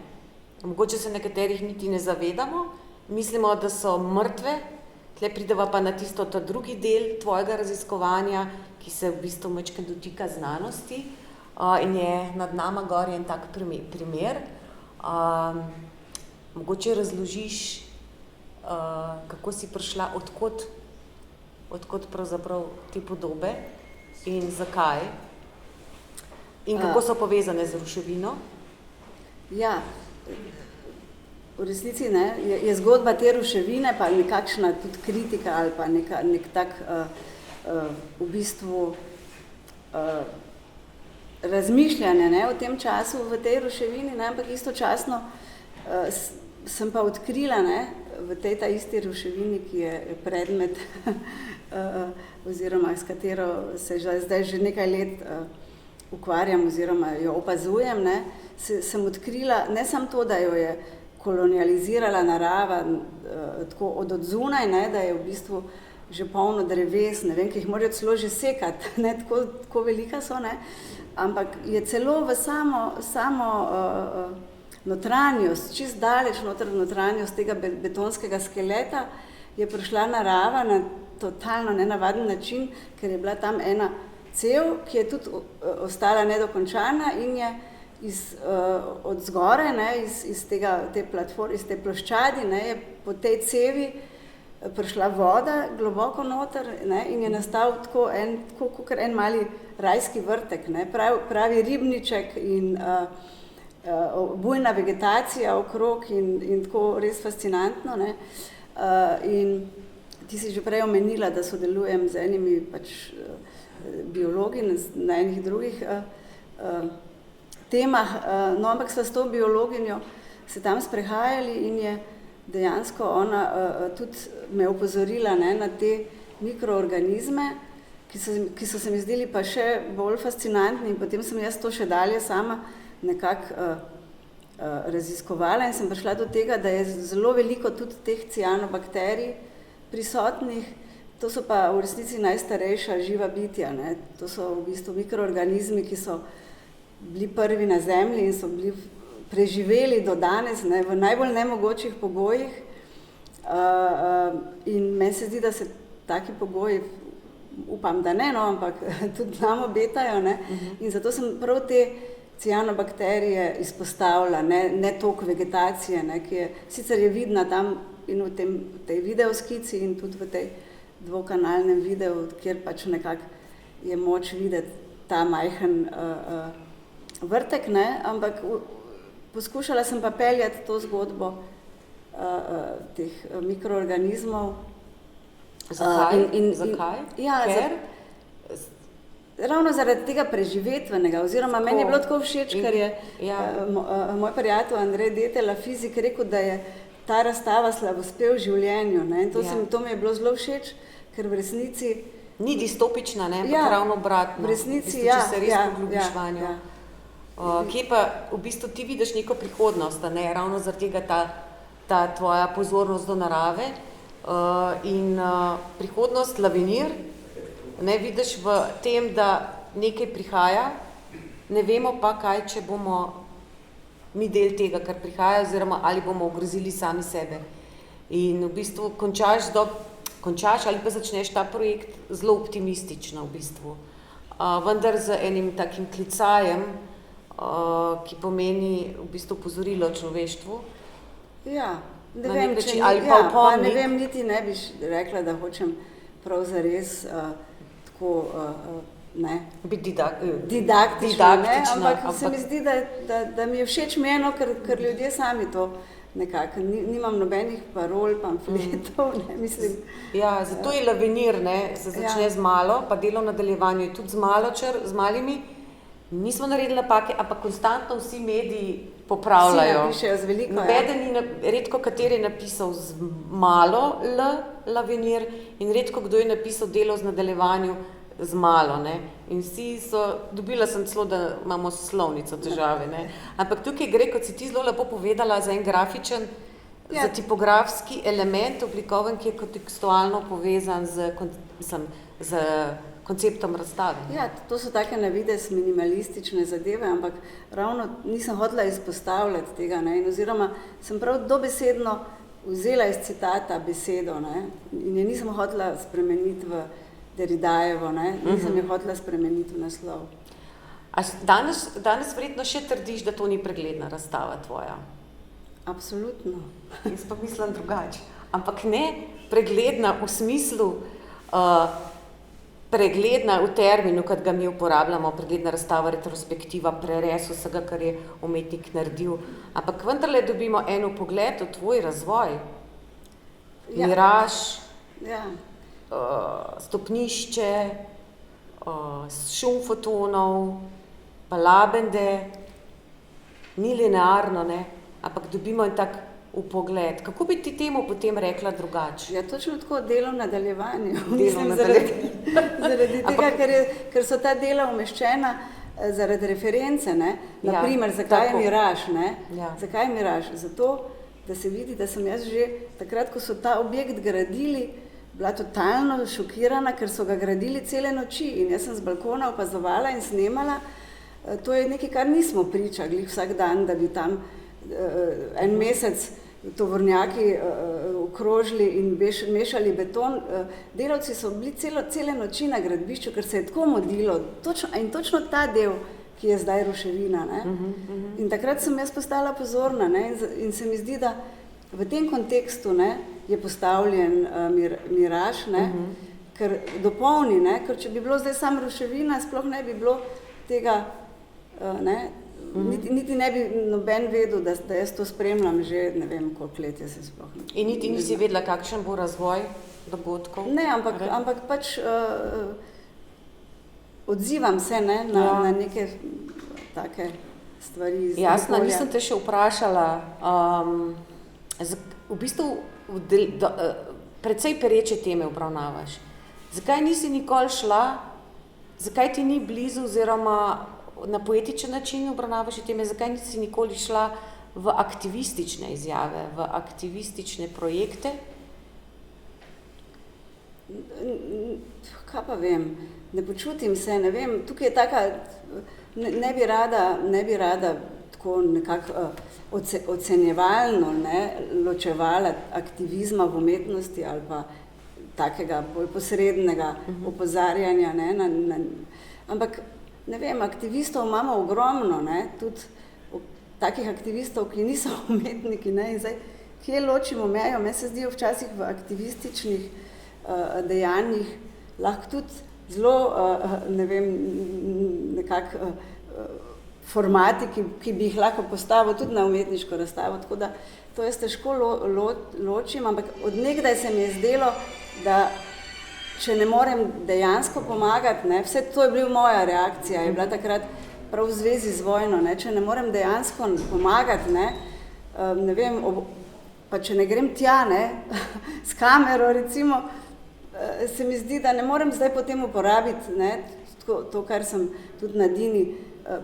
Mogoče se nekaterih niti ne zavedamo, mislimo, da so mrtve, tle prideva pa na tisto, ta drugi del tvojega raziskovanja, ki se v bistvu majčkeno dotika znanosti, in je nad nama gor en tak primer. Mogoče razložiš, kako si prišla, odkot pravzaprav te podobe in zakaj in kako so povezane z ruševino? Ja, v resnici ne, je zgodba te ruševine pa nekakšna tudi kritika ali pa nek tak v bistvu razmišljanje, ne, o tem času v tej ruševini, ne, ampak istočasno sem pa odkrila, ne, v tej ta isti ruševini, ki je predmet oziroma s katero se zdaj že nekaj let ukvarjam oziroma jo opazujem, ne, sem odkrila ne samo to, da jo je kolonializirala narava tako od zunaj, ne, da je v bistvu že polno dreves, ne vem, ki jih morajo celo že sekati, ne, tako velika so, ne, ampak je celo v samo notranjost, čist daleč notranjost tega betonskega skeleta je prišla narava na totalno nenavaden način, ker je bila tam ena cev, ki je tudi ostala nedokončana in je od zgoraj, ne, iz te ploščadi, ne, je po tej cevi prišla voda globoko noter, ne, in je nastal tako kakor en mali rajski vrtek, ne, pravi ribniček in bujna vegetacija okrog in tako res fascinantno, ne. In ti si že prej omenila, da sodelujem z enimi pač biologi na enih drugih temah, no, ampak sva s to biologinjo se tam sprehajali in je dejansko ona tudi me opozorila, ne, na te mikroorganizme, ki so se mi zdeli pa še bolj fascinantni in potem sem jaz to še dalje sama nekako raziskovala in sem prišla do tega, da je zelo veliko tudi teh cianobakterij prisotnih. To so pa v resnici najstarejša živa bitja, ne. To so v bistvu mikroorganizmi, ki so bili prvi na Zemlji in so bili preživeli do danes, ne, v najbolj nemogočih pogojih. In meni se zdi, da se taki pogoji, upam, da ne, no, ampak tudi nam obetajo, ne. In zato sem prav te cianobakterije izpostavila, ne toliko vegetacije, ne, ki je, sicer je vidna tam in v tej videoskici in tudi v tej dvokanalnem videu, kjer pač nekako je moč videti ta majhen vrtek, ne, ampak poskušala sem pa peljati to zgodbo teh mikroorganizmov. Zakaj? Ja, ravno zaradi tega preživetvenega, oziroma meni je bilo tako všeč, ker je moj prijatelj Andrej Detela, fizik, rekel, da je ta razstava slavospev v življenju, ne, in to mi je bilo zelo všeč, ker v resnici ni distopična, ne, ampak ravno obratno. V resnici, če se res poglobiš vanjo. Kje pa v bistvu ti vidiš neko prihodnost, ne, ravno zaradi tega ta tvoja pozornost do narave in prihodnost Lavenir, ne, vidiš v tem, da nekaj prihaja, ne vemo pa kaj, če bomo mi del tega, kar prihaja, oziroma ali bomo ogrozili sami sebe. In v bistvu končaš ali pa začneš ta projekt zelo optimistično v bistvu. Vendar z enim takim klicajem, ki pomeni v bistvu opozorilo človeštvu. Ja, ne vem, ne vem, niti ne bi rekla, da hočem prav zares tako, ne, biti didaktična, ampak se mi zdi, da mi je všeč meno, ker ljudje sami to nekako, nimam nobenih parol, pamfletov, ne, mislim. Ja, zato je Lavenir, ne, se začne z malo, pa delo v nadaljevanju je tudi z malimi. Nismo naredili napake, ampak konstantno vsi mediji popravljajo. Vsi napišejo z veliko, Nobeden redko kateri je napisal z malo Lavenir in redko kdo je napisal delo z nadaljevanju z malo, ne. In vsi dobila sem celo, da imamo slovnico težave, ne. Ampak tukaj gre, kot si ti zelo lepo povedala, za en grafičen, za tipografski element oblikoven, ki je kontekstualno povezan z konceptom razstave. Ja, to so take na videz minimalistične zadeve, ampak ravno nisem hotela izpostavljati tega, ne, in oziroma sem prav dobesedno vzela iz citata besedo, ne, in je nisem hotela spremeniti v Derridajevo, ne, nisem jo hotela spremeniti v naslov. A danes verjetno še trdiš, da to ni pregledna razstava tvoja? Absolutno. Jaz pa mislim drugače. Ampak ne pregledna v smislu, pregledna v terminu, kot ga mi uporabljamo, pregledna razstava, retrospektiva, prerez vsega, kar je umetnik naredil. Ampak vendarle dobimo en pogled v tvoj razvoj. Miraž, stopnišče, šum fotonov, pa labende, ni linearno, ne, ampak dobimo en tak vpogled. Kako bi ti temu potem rekla drugače? Ja, točno tako, delo v nadaljevanju. Mislim, zaradi tega, ker so ta dela umeščena zaradi reference, ne. Naprimer, zakaj je Miraž, ne? Zakaj je Miraž? Zato, da se vidi, da sem jaz že takrat, ko so ta objekt gradili, bila totalno šokirana, ker so ga gradili cele noči in jaz sem z balkona opazovala in snemala. To je nekaj, kar nismo pričali vsak dan, da bi tam en mesec tovornjaki okrožili in mešali beton. Delavci so bili cele noči na gradbišču, ker se je tako modilo. In točno ta del, ki je zdaj ruševina, ne. In takrat sem jaz postala pozorna, ne, in se mi zdi, da v tem kontekstu, ne, je postavljen Miraž, ne, ker dopolni, ne, ker če bi bilo zdaj samo ruševina, sploh ne bi bilo tega, ne, niti ne bi noben vedel, da jaz to spremljam že ne vem koliko let, jaz se sploh ne. In niti nisi vedela, kakšen bo razvoj dogodkov? Ne, ampak pač odzivam se, ne, na neke take stvari iz Jasno, okolja. nisem te še vprašala. V bistvu precej pereče teme obravnavaš. Zakaj nisi nikoli šla, zakaj ti ni blizu oziroma na poetičen način obravnavaš teme, zakaj nisi nikoli šla v aktivistične izjave, v aktivistične projekte? Kaj pa vem, ne počutim se, ne vem, tukaj je taka, ne bi rada tako nekako ocenjevalno, ne, ločevala aktivizma v umetnosti ali pa takega bolj posrednega opozarjanja, ne, ampak ne vem, aktivistov imamo ogromno, ne, tudi takih aktivistov, ki niso umetniki, ne, in zdaj, kje ločimo mejo, meni se zdijo včasih v aktivističnih dejanjih lahko tudi zelo, ne vem, nekako formati, ki bi jih lahko postavil tudi na umetniško razstavo, tako da to jaz težko ločim, ampak od nekdaj se mi je zdelo, da če ne morem dejansko pomagati, ne, vse to je bil moja reakcija, je bila takrat prav v zvezi z vojno, ne, če ne morem dejansko pomagati, ne vem, pa če ne grem tja, ne, s kamero recimo, se mi zdi, da ne morem zdaj potem uporabiti, ne, to, kar sem tudi na Dini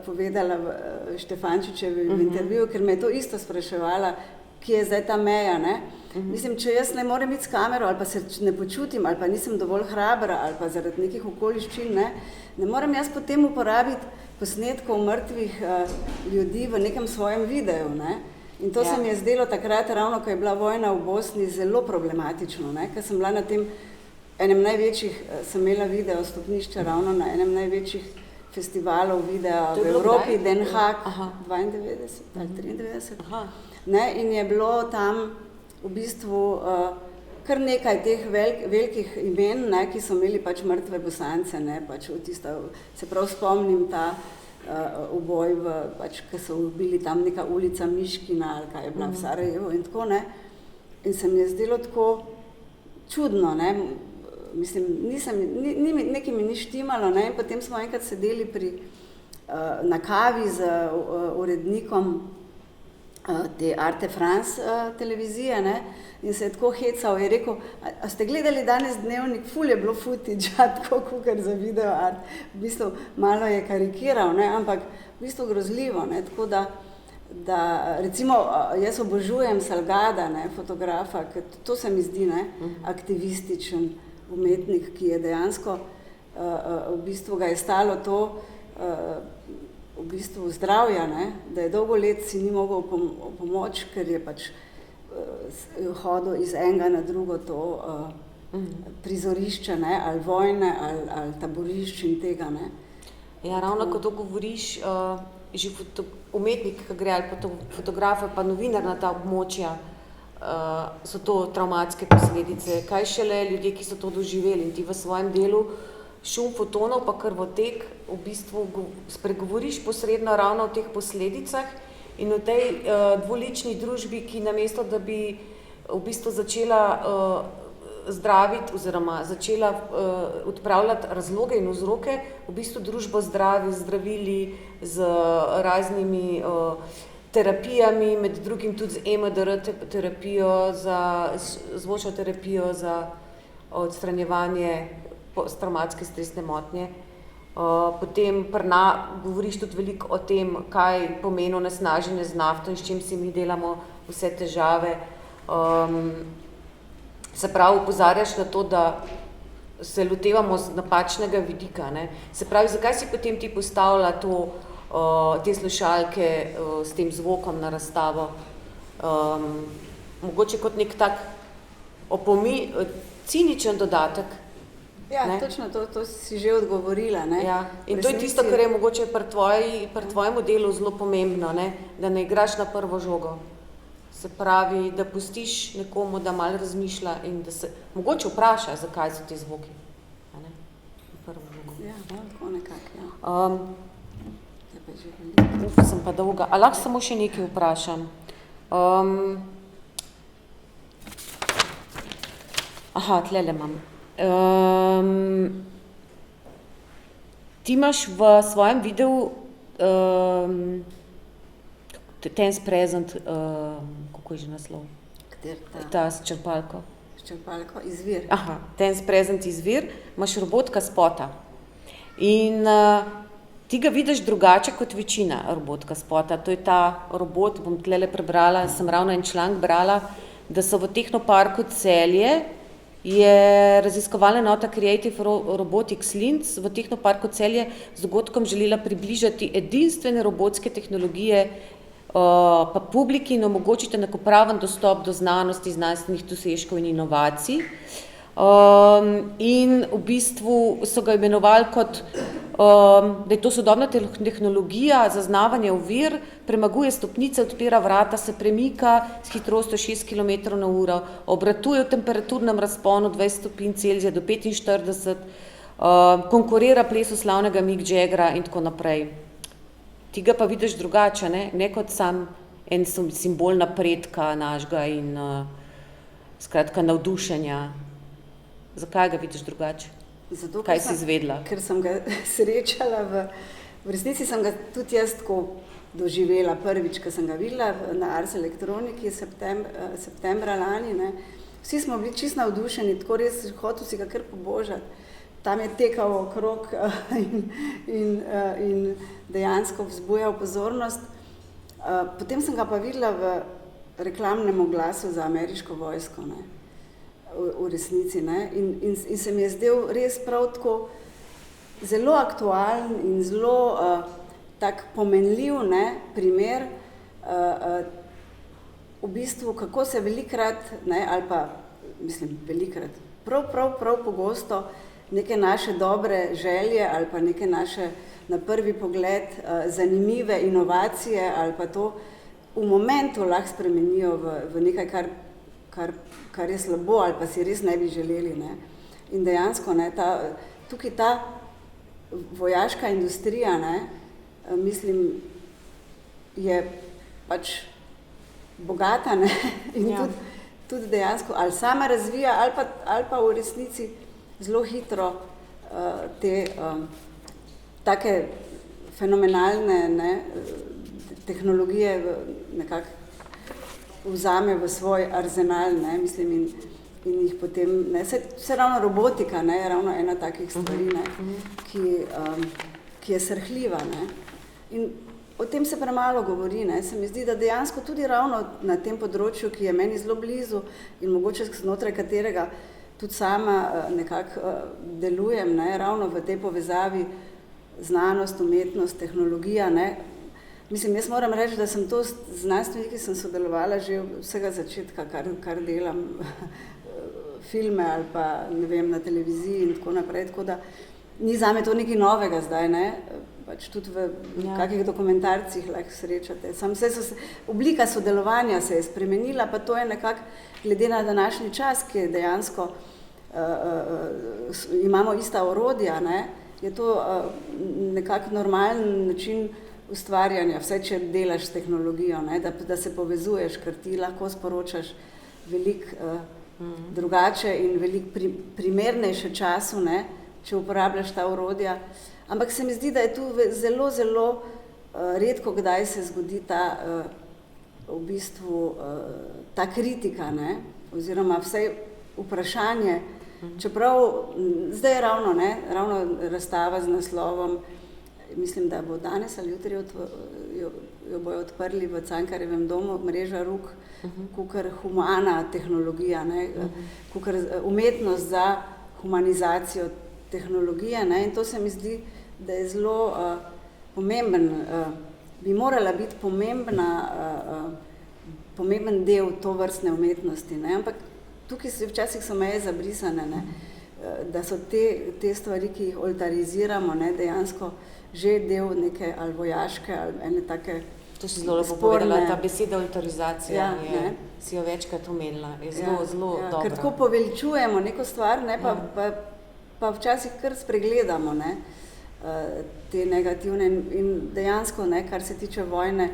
povedala v Štefančičevi intervjuju, ker me je to isto spraševala, kje je zdaj ta meja, ne. Mislim, če jaz ne morem iti s kamero, ali pa se ne počutim, ali pa nisem dovolj hrabra, ali pa zaradi nekih okoliščin, ne morem jaz potem uporabiti posnetkov mrtvih ljudi v nekem svojem videu, ne. In to se mi je zdelo takrat, ravno ko je bila vojna v Bosni, zelo problematično, ne, ker sem bila na tem enem največjih, sem imela video stopnišča ravno na enem največjih festivalov videa v Evropi, Den Haag, 92 ali 93. Ne, in je bilo tam v bistvu kar nekaj teh velikih imen, ne, ki so imeli pač mrtve Bosance, ne, pač se prav spomnim ta uboj, pač, ki so ubili tam neka ulica Miškina, ali kaj je bila v Sarajevu in tako, ne. In se mi je zdelo tako čudno, ne, mislim, nekaj mi ni štimalo, ne, in potem smo enkrat sedeli na kavi z urednikom te Arte France televizije, ne, in se je tako hecal, je rekel, a ste gledali danes Dnevnik, ful je bilo footage, tako kukar za video art, v bistvu malo je karikiral, ne, ampak v bistvu grozljivo, ne, tako da recimo jaz obožujem Salgada, ne, fotografa, ker to se mi zdi, ne, aktivističen umetnik, ki je dejansko, v bistvu ga je stalo to, v bistvu zdravja, ne, da je dolgo let si ni mogel pomoč, ker je pač hodil iz enega na drugo to prizorišče, ne, ali vojne, ali taborišč in tega, ne. Ja, ravno ko to govoriš, že umetnik, ki gre, ali pa fotograf, pa novinar na ta območja, so to travmatske posledice. Kaj šele ljudje, ki so to doživeli in ti v svojem delu Šum fotonov pa krvotek v bistvu spregovoriš posredno ravno o teh posledicah in o tej dvolični družbi, ki namesto, da bi v bistvu začela zdraviti oziroma začela odpravljati razloge in vzroke, v bistvu družbo zdravili z raznimi terapijami, med drugim tudi z EMDR terapijo, zvočno terapijo za odstranjevanje posttravmatske stresne motnje. Potem govoriš tudi veliko o tem, kaj pomeni onesnaženje z nafto in s čim si mi delamo vse težave. Se pravi, opozarjaš na to, da se lotevamo z napačnega vidika, ne. Se pravi, zakaj si potem ti postavila te slušalke s tem zvokom na razstavo? Mogoče kot nek tak ciničen dodatek. Ja, ne? Točno, to si že odgovorila, ne. Ja, in to je tisto, kar je mogoče pri tvojemu delu zelo pomembno, ne, da ne igraš na prvo žogo. Se pravi, da pustiš nekomu, da malo razmišlja in da se mogoče vpraša, zakaj so ti zvoki. Ne? Na prvo žogo. Ja, tako nekako, ja. Sem pa dolga. A lahko samo še nekaj vprašam? Tlele imam. Ti imaš v svojem videu Tense Present, kako je že naslov? Ta s črpalko. S črpalko, izvir. Aha, Tense Present izvir, imaš robotka spota. In ti ga vidiš drugače kot večina robotka spota. To je ta robot, bom tlele prebrala, sem ravno en članek brala, da so v Tehnoparku Celje je raziskovalna enota Creative Robotics Linz v Tehnoparku Celje z dogodkom želela približati edinstvene robotske tehnologije pa publiki in omogočiti enakopraven dostop do znanosti, znanstvenih dosežkov in inovacij. In v bistvu so ga imenovali kot, da je to sodobna tehnologija, zaznavanje ovir, premaguje stopnice, odpira vrata, se premika s hitrostjo 6 km/h, obratuje v temperaturnem razponu 20 stopinj Celzija do 45, konkurira plesu slavnega Mick Jaggera in tako naprej. Ti ga pa vidiš drugače, ne kot sam en simbol napredka našega in skratka navdušenja. Zakaj ga vidiš drugače? Zato, kaj si izvedla? Ker sem ga srečala, v resnici sem ga tudi jaz tako doživela prvič, ko sem ga videla na Ars Elektroniki septembra lani. Ne. Vsi smo bili čisto navdušeni, tako res hotel si ga kar pobožati. Tam je tekal okrog in dejansko vzbujal pozornost. Potem sem ga pa videla v reklamnem oglasu za ameriško vojsko, ne, v resnici. Ne, in se mi je zdel res prav tako zelo aktualen in zelo tak pomenljiv, ne, primer, v bistvu, kako se velikrat, ne, ali pa, mislim, velikrat, prav pogosto neke naše dobre želje ali pa neke naše na prvi pogled zanimive inovacije ali pa to v momentu lahko spremenijo v nekaj, kar je slabo ali pa si res ne bi želeli. Ne. In dejansko, ne, tukaj ta vojaška industrija, ne, mislim, je pač bogata, ne, in tudi dejansko ali sama razvija ali pa v resnici zelo hitro te take fenomenalne, ne, tehnologije nekako vzame v svoj arzenal, ne, mislim, in jih potem, ne, vse ravno robotika, ne, je ravno ena takih stvari, ne, ki je srhljiva, ne. In o tem se premalo govori, ne, se mi zdi, da dejansko tudi ravno na tem področju, ki je meni zelo blizu in mogoče znotraj katerega tudi sama nekako delujem, ne, ravno v tej povezavi znanost, umetnost, tehnologija, ne. Mislim, jaz moram reči, da sem to z znanstveniki sem sodelovala že od vsega začetka, kar delam filme ali pa, ne vem, na televiziji in tako naprej, tako da ni zame to nekaj novega zdaj, ne, pač tudi v kakih dokumentarcih lahko srečate. Oblika sodelovanja se je spremenila, pa to je nekako, glede na današnji čas, ki je dejansko, imamo ista orodja, ne, je to nekako normalen način ustvarjanja, vsaj če delaš s tehnologijo, ne, da se povezuješ, ker ti lahko sporočaš veliko drugače in veliko primernejše času, ne, če uporabljaš ta orodja. Ampak se mi zdi, da je tu zelo, zelo redko kdaj se zgodi ta v bistvu ta kritika, ne, oziroma vsaj vprašanje, čeprav zdaj je ravno razstava z naslovom, mislim, da bo danes ali jutri jo bojo odprli v Cankarjevem domu, Mreža rok, kakor humana tehnologija, ne, kakor umetnost za humanizacijo tehnologije, ne, in to se mi zdi, da je zelo pomemben, bi morala biti pomemben del tovrstne umetnosti, ne, ampak tukaj včasih so meje zabrisane, ne, da so te stvari, ki jih oltariziramo, ne, dejansko že del neke ali vojaške ali ene take to si zelo lepo povedala, ta beseda oltarizacija, si jo večkrat omenila, je zelo dobra. Ker tako poveličujemo neko stvar, ne, pa včasih kar spregledamo, ne, te negativne in dejansko, ne, kar se tiče vojne,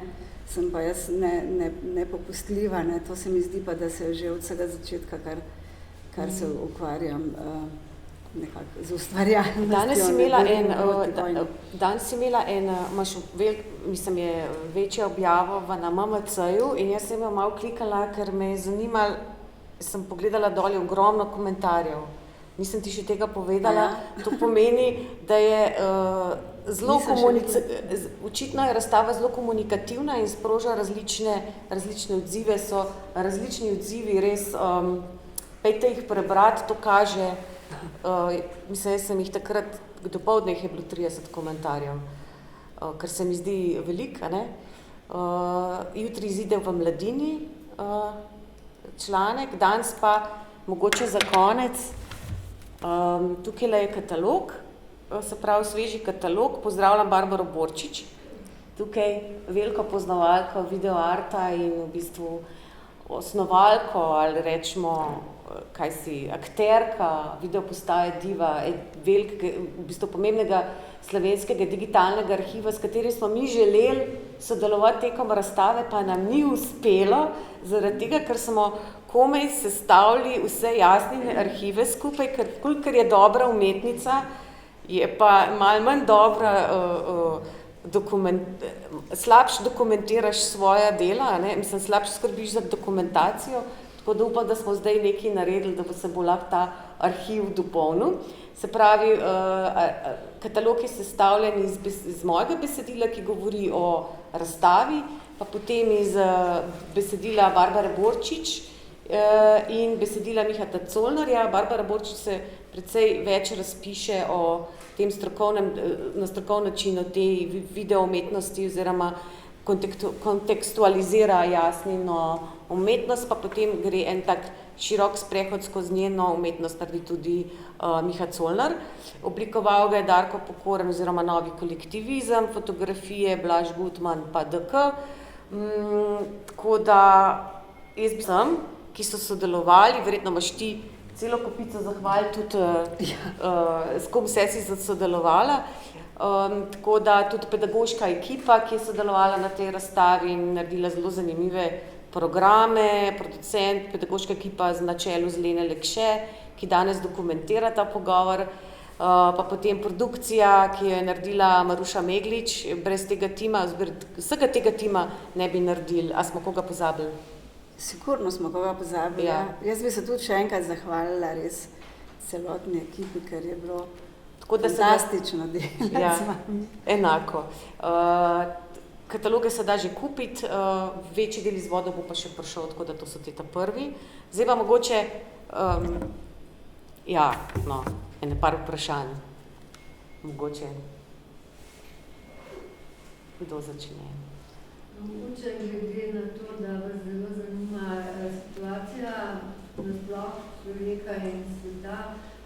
sem pa jaz nepopustljiva, ne, to se mi zdi pa, da se že od vsega začetka, kar se ukvarjam, nekako z ustvarjalnostjo. Danes si imela imaš je večja objava na MMC-ju in jaz sem jo malo klikala, ker me je zanimalo, sem pogledala dol ogromno komentarjev. Nisem ti še tega povedala. To pomeni, da je očitno je razstava zelo komunikativna in sproža različne odzive, so različni odzivi, res pejte jih prebrati, to kaže, mislim, jaz sem jih takrat, dopoldne jih je bilo 30 komentarjev, kar se mi zdi veliko, ne? Jutri izide v Mladini članek, danes pa mogoče za konec, tukaj je katalog, se pravi sveži katalog, pozdravljam Barbaro Borčič, tukaj veliko poznavalko videoarta in v bistvu osnovalko ali rečemo, kaj si, akterka, videopostaje Diva, velikega, v bistvu pomembnega slovenskega digitalnega arhiva, s katerim smo mi želeli sodelovati tekom razstave, pa nam ni uspelo, zaradi tega, ker smo komaj sestavili vse Jasnine arhive skupaj, ker kolikor je dobra umetnica, je pa malo manj dobra, slabš dokumentiraš svoja dela, ne? Mislim, slabš skrbiš za dokumentacijo, tako da upam, da smo zdaj nekaj naredili, da se bo lahko ta arhiv dopolnil. Se pravi, katalog je sestavljen iz mojega besedila, ki govori o razstavi, pa potem iz besedila Barbare Borčič in besedila Miha Colnarja. Barbara Borčič se precej več razpiše o tem na strokovni način, o tej videoumetnosti oziroma kontekstualizira Jasnino umetnost, pa potem gre en tak širok sprehod skozi njeno umetnost, naredi tudi Miha Colnar. Oblikoval ga je Darko Pokoren oziroma Novi kolektivizem, fotografije Blaž Gutman pa DK. Tako da jaz bi sem, ki so sodelovali, verjetno imaš ti celo kopico zahval tudi s kom vse si sodelovala. Tako da tudi pedagoška ekipa, ki je sodelovala na tej razstavi in naredila zelo zanimive programe, producent, pedagoška ekipa na čelu z Lene Lekše, ki danes dokumentira ta pogovor, pa potem produkcija, ki jo je naredila Maruša Meglič, brez tega tima, vsega tega tima ne bi naredili. A smo koga pozabili? Sigurno smo koga pozabili, ja. Jaz bi se tudi še enkrat zahvalila res celotni ekipi, ker je bilo fantastično delati z vami. Enako. Kataloge se da že kupiti, večji del izvodov bo pa še prišel, tako da to so te ta prvi. Zdaj pa mogoče, ene par vprašanj. Mogoče. Kdo začne? Mogoče glede na to, da vas zelo zanima situacija nasploh človeka in sveta,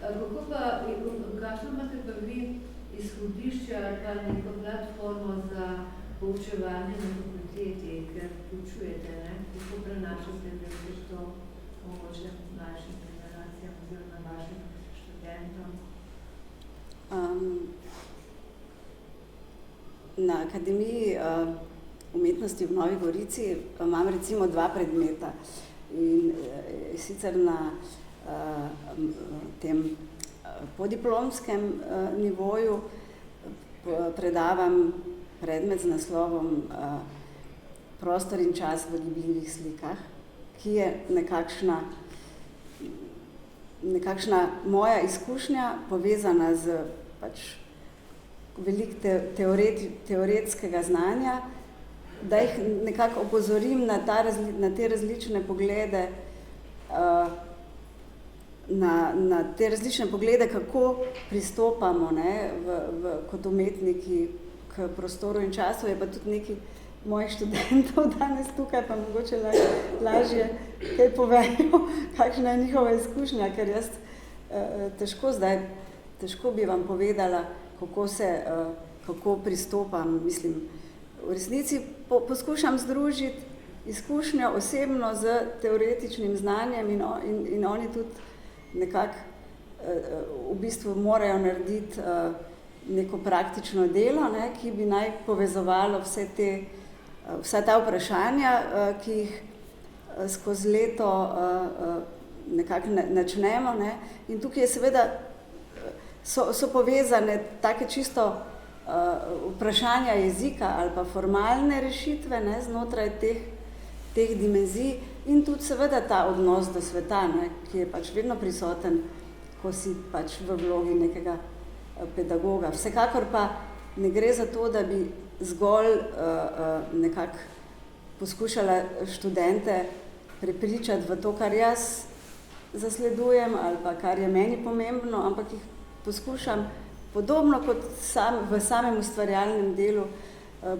kako pa, kakšno imate pa vi izhodišče ali pa neko platformo za poučevanje na fakulteti, ker poučujete, ne? Kako prenašate to mogoče mlajšim generacijam oziroma vašim študentom? Na Akademiji umetnosti v Novi Gorici imam recimo 2 predmeta in sicer na tem podiplomskem nivoju predavam predmet z naslovom Prostor in čas v gibljivih slikah, ki je nekakšna moja izkušnja povezana z veliko teoretskega znanja, da jih nekako opozorim na te različne poglede, na te različne poglede, kako pristopamo, ne, kot umetniki k prostoru in času. Je pa tudi nekaj mojih študentov danes tukaj, pa mogoče lažje kaj povejo, kakšna je njihova izkušnja, ker jaz težko bi vam povedala, kako pristopam, mislim, v resnici poskušam združiti izkušnjo osebno z teoretičnim znanjem in oni tudi nekako v bistvu morajo narediti neko praktično delo, ne, ki bi naj povezovalo vsa ta vprašanja, ki jih skozi leto nekako načnemo, ne. In tukaj je seveda so povezane take čisto vprašanja jezika ali pa formalne rešitve, ne, znotraj teh dimenzij in tudi seveda ta odnos do sveta, ne, ki je pač vedno prisoten, ko si pač v vlogi nekega pedagoga. Vsekakor pa ne gre za to, da bi zgolj nekako poskušala študente prepričati v to, kar jaz zasledujem ali pa kar je meni pomembno, ampak jih poskušam podobno kot v samem ustvarjalnem delu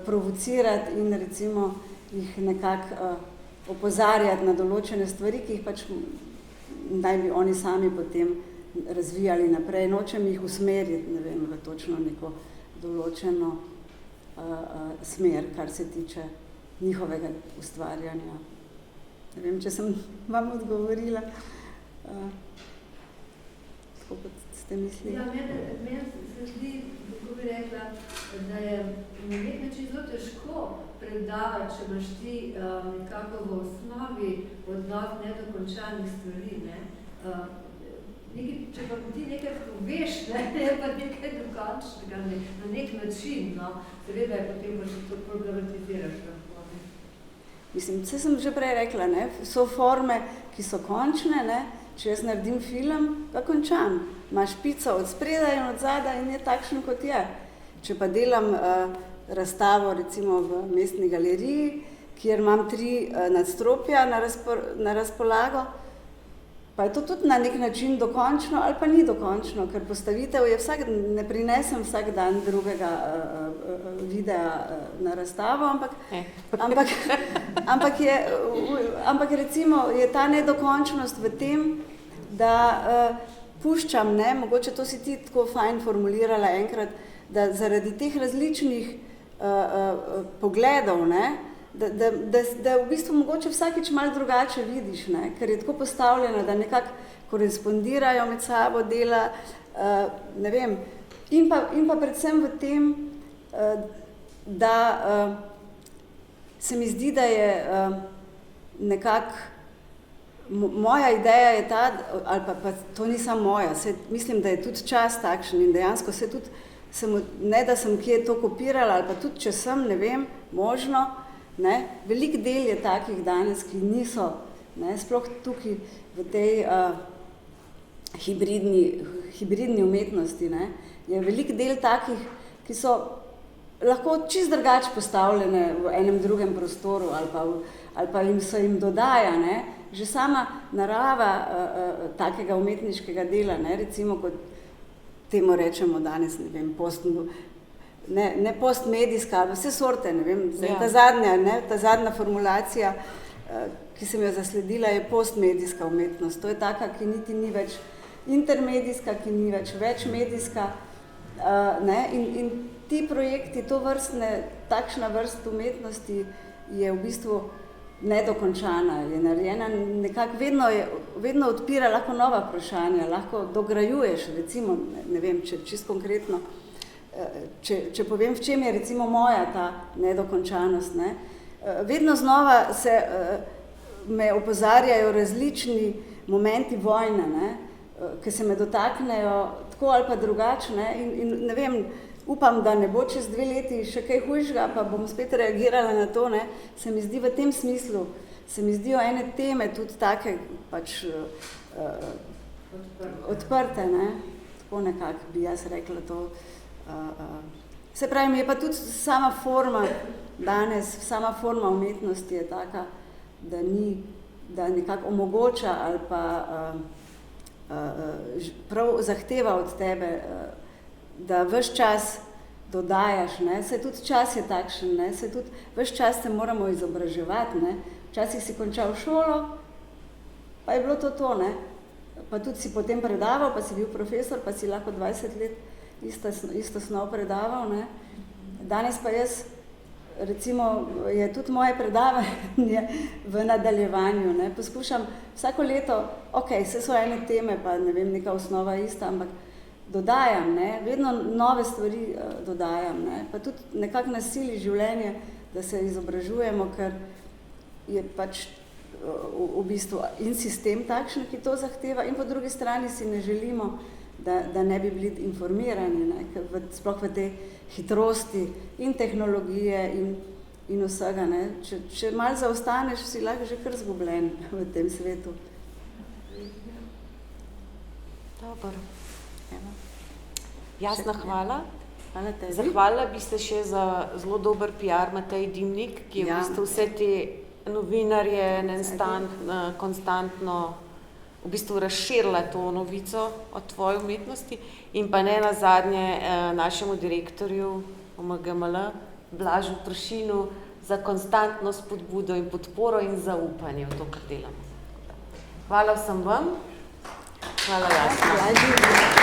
provocirati in recimo jih nekako opozarjati na določene stvari, ki jih pač naj bi oni sami potem razvijali naprej. Nočem jih usmeriti, ne vem, v točno neko določeno smer, kar se tiče njihovega ustvarjanja. Ne vem, če sem vam odgovorila. Tako kot ste mislili. Ja, meni se zdi, kako bi rekla, da je na nek način zelo težko predavati, če imaš ti nekako v osnovi odnos nedokončanih stvari, ne. Če pa ti nekaj poveš, ne, je pa nekaj dokončnega, na nek način, no, seveda je potem pa še to problematiziraš lahko, ne. Mislim, sem že prej rekla, ne, so forme, ki so končne, ne, če jaz naredim film, ga končam. Imaš pico od spredaj in od zadaj in je takšen, kot je. Če pa delam razstavo recimo v Mestni galeriji, kjer imam 3 nadstropja na razpolago, pa je to tudi na nek način dokončno ali pa ni dokončno, ker postavitev je ne prinesem vsak dan drugega videa na razstavo, ampak recimo je ta nedokončnost v tem, da puščam, ne, mogoče to si ti tako fajn formulirala enkrat, da zaradi teh različnih pogledov, ne, da v bistvu mogoče vsakič malo drugače vidiš, ne, ker je tako postavljeno, da nekako korespondirajo med sabo dela, ne vem, in pa predvsem v tem, da se mi zdi, da je nekako moja ideja je ta, ali pa to ni samo moja, mislim, da je tudi čas takšen in dejansko se tudi, ne da sem kje to kopirala, ali pa tudi, če sem, ne vem, možno, ne, velik del je takih danes, ki niso, ne, sploh tukaj v tej hibridni umetnosti, ne, je velik del takih, ki so lahko čisto drugače postavljene v enem drugem prostoru ali pa jim dodaja, ne, že sama narava takega umetniškega dela, ne, recimo kot temu rečemo danes, ne vem, ne postmedijska, ali vse sorte, ne vem, ta zadnja formulacija, ki sem jo zasledila, je postmedijska umetnost. To je taka, ki niti ni več intermedijska, ki ni več večmedijska, ne, in ti projekti, takšna vrst umetnosti je v bistvu nedokončana, je narejena nekako, vedno odpira lahko nova vprašanja, lahko dograjuješ, recimo, ne vem, čisto konkretno, če povem, v čem je recimo moja ta nedokončanost, ne, vedno znova me opozarjajo različni momenti vojne, ne, ki se me dotaknejo tako ali pa drugače, ne, in ne vem, upam, da ne bo čez 2 leti še kaj hujšega, pa bom spet reagirala na to, ne, se mi zdi v tem smislu, se mi zdijo ene teme tudi take pač odprte, ne, tako nekako bi jaz rekla to. Se pravi, je pa tudi sama forma danes, sama forma umetnosti je taka, da nekako omogoča ali pa prav zahteva od tebe, da ves čas dodajaš, ne, saj tudi čas je takšen, ne, saj tudi ves čas se moramo izobraževati, ne, včasih si končal šolo, pa je bilo to, ne, pa tudi si potem predaval, pa si bil profesor, pa si lahko 20 let isto snov predaval, ne. Danes pa jaz, recimo, je tudi moje predavanje v nadaljevanju, ne, poskušam vsako leto, vse so ene teme, pa ne vem, neka osnova ista, ampak dodajam, ne, vedno nove stvari dodajam, ne, pa tudi nekako nasili življenje, da se izobražujemo, ker je pač v bistvu in sistem takšen, ki to zahteva, in po drugi strani si ne želimo, da ne bi bili informirani, ne, sploh v tej hitrosti in tehnologije in vsega. Ne. Če malo zaostaneš, si lahko že kar zgubljen v tem svetu. Dobro. Jasna, hvala. Hvala tebi. Zahvalila bi se še za zelo dober PR Matej Dimnik, ki je v bistvu vse te novinarje konstantno v bistvu razširila to novico o tvoji umetnosti in pa ne nazadnje našemu direktorju OMGML, Blažu Pršinu, za konstantno spodbudo in podporo in zaupanje v to, kar delamo. Hvala vsem vam. Hvala, Jasna.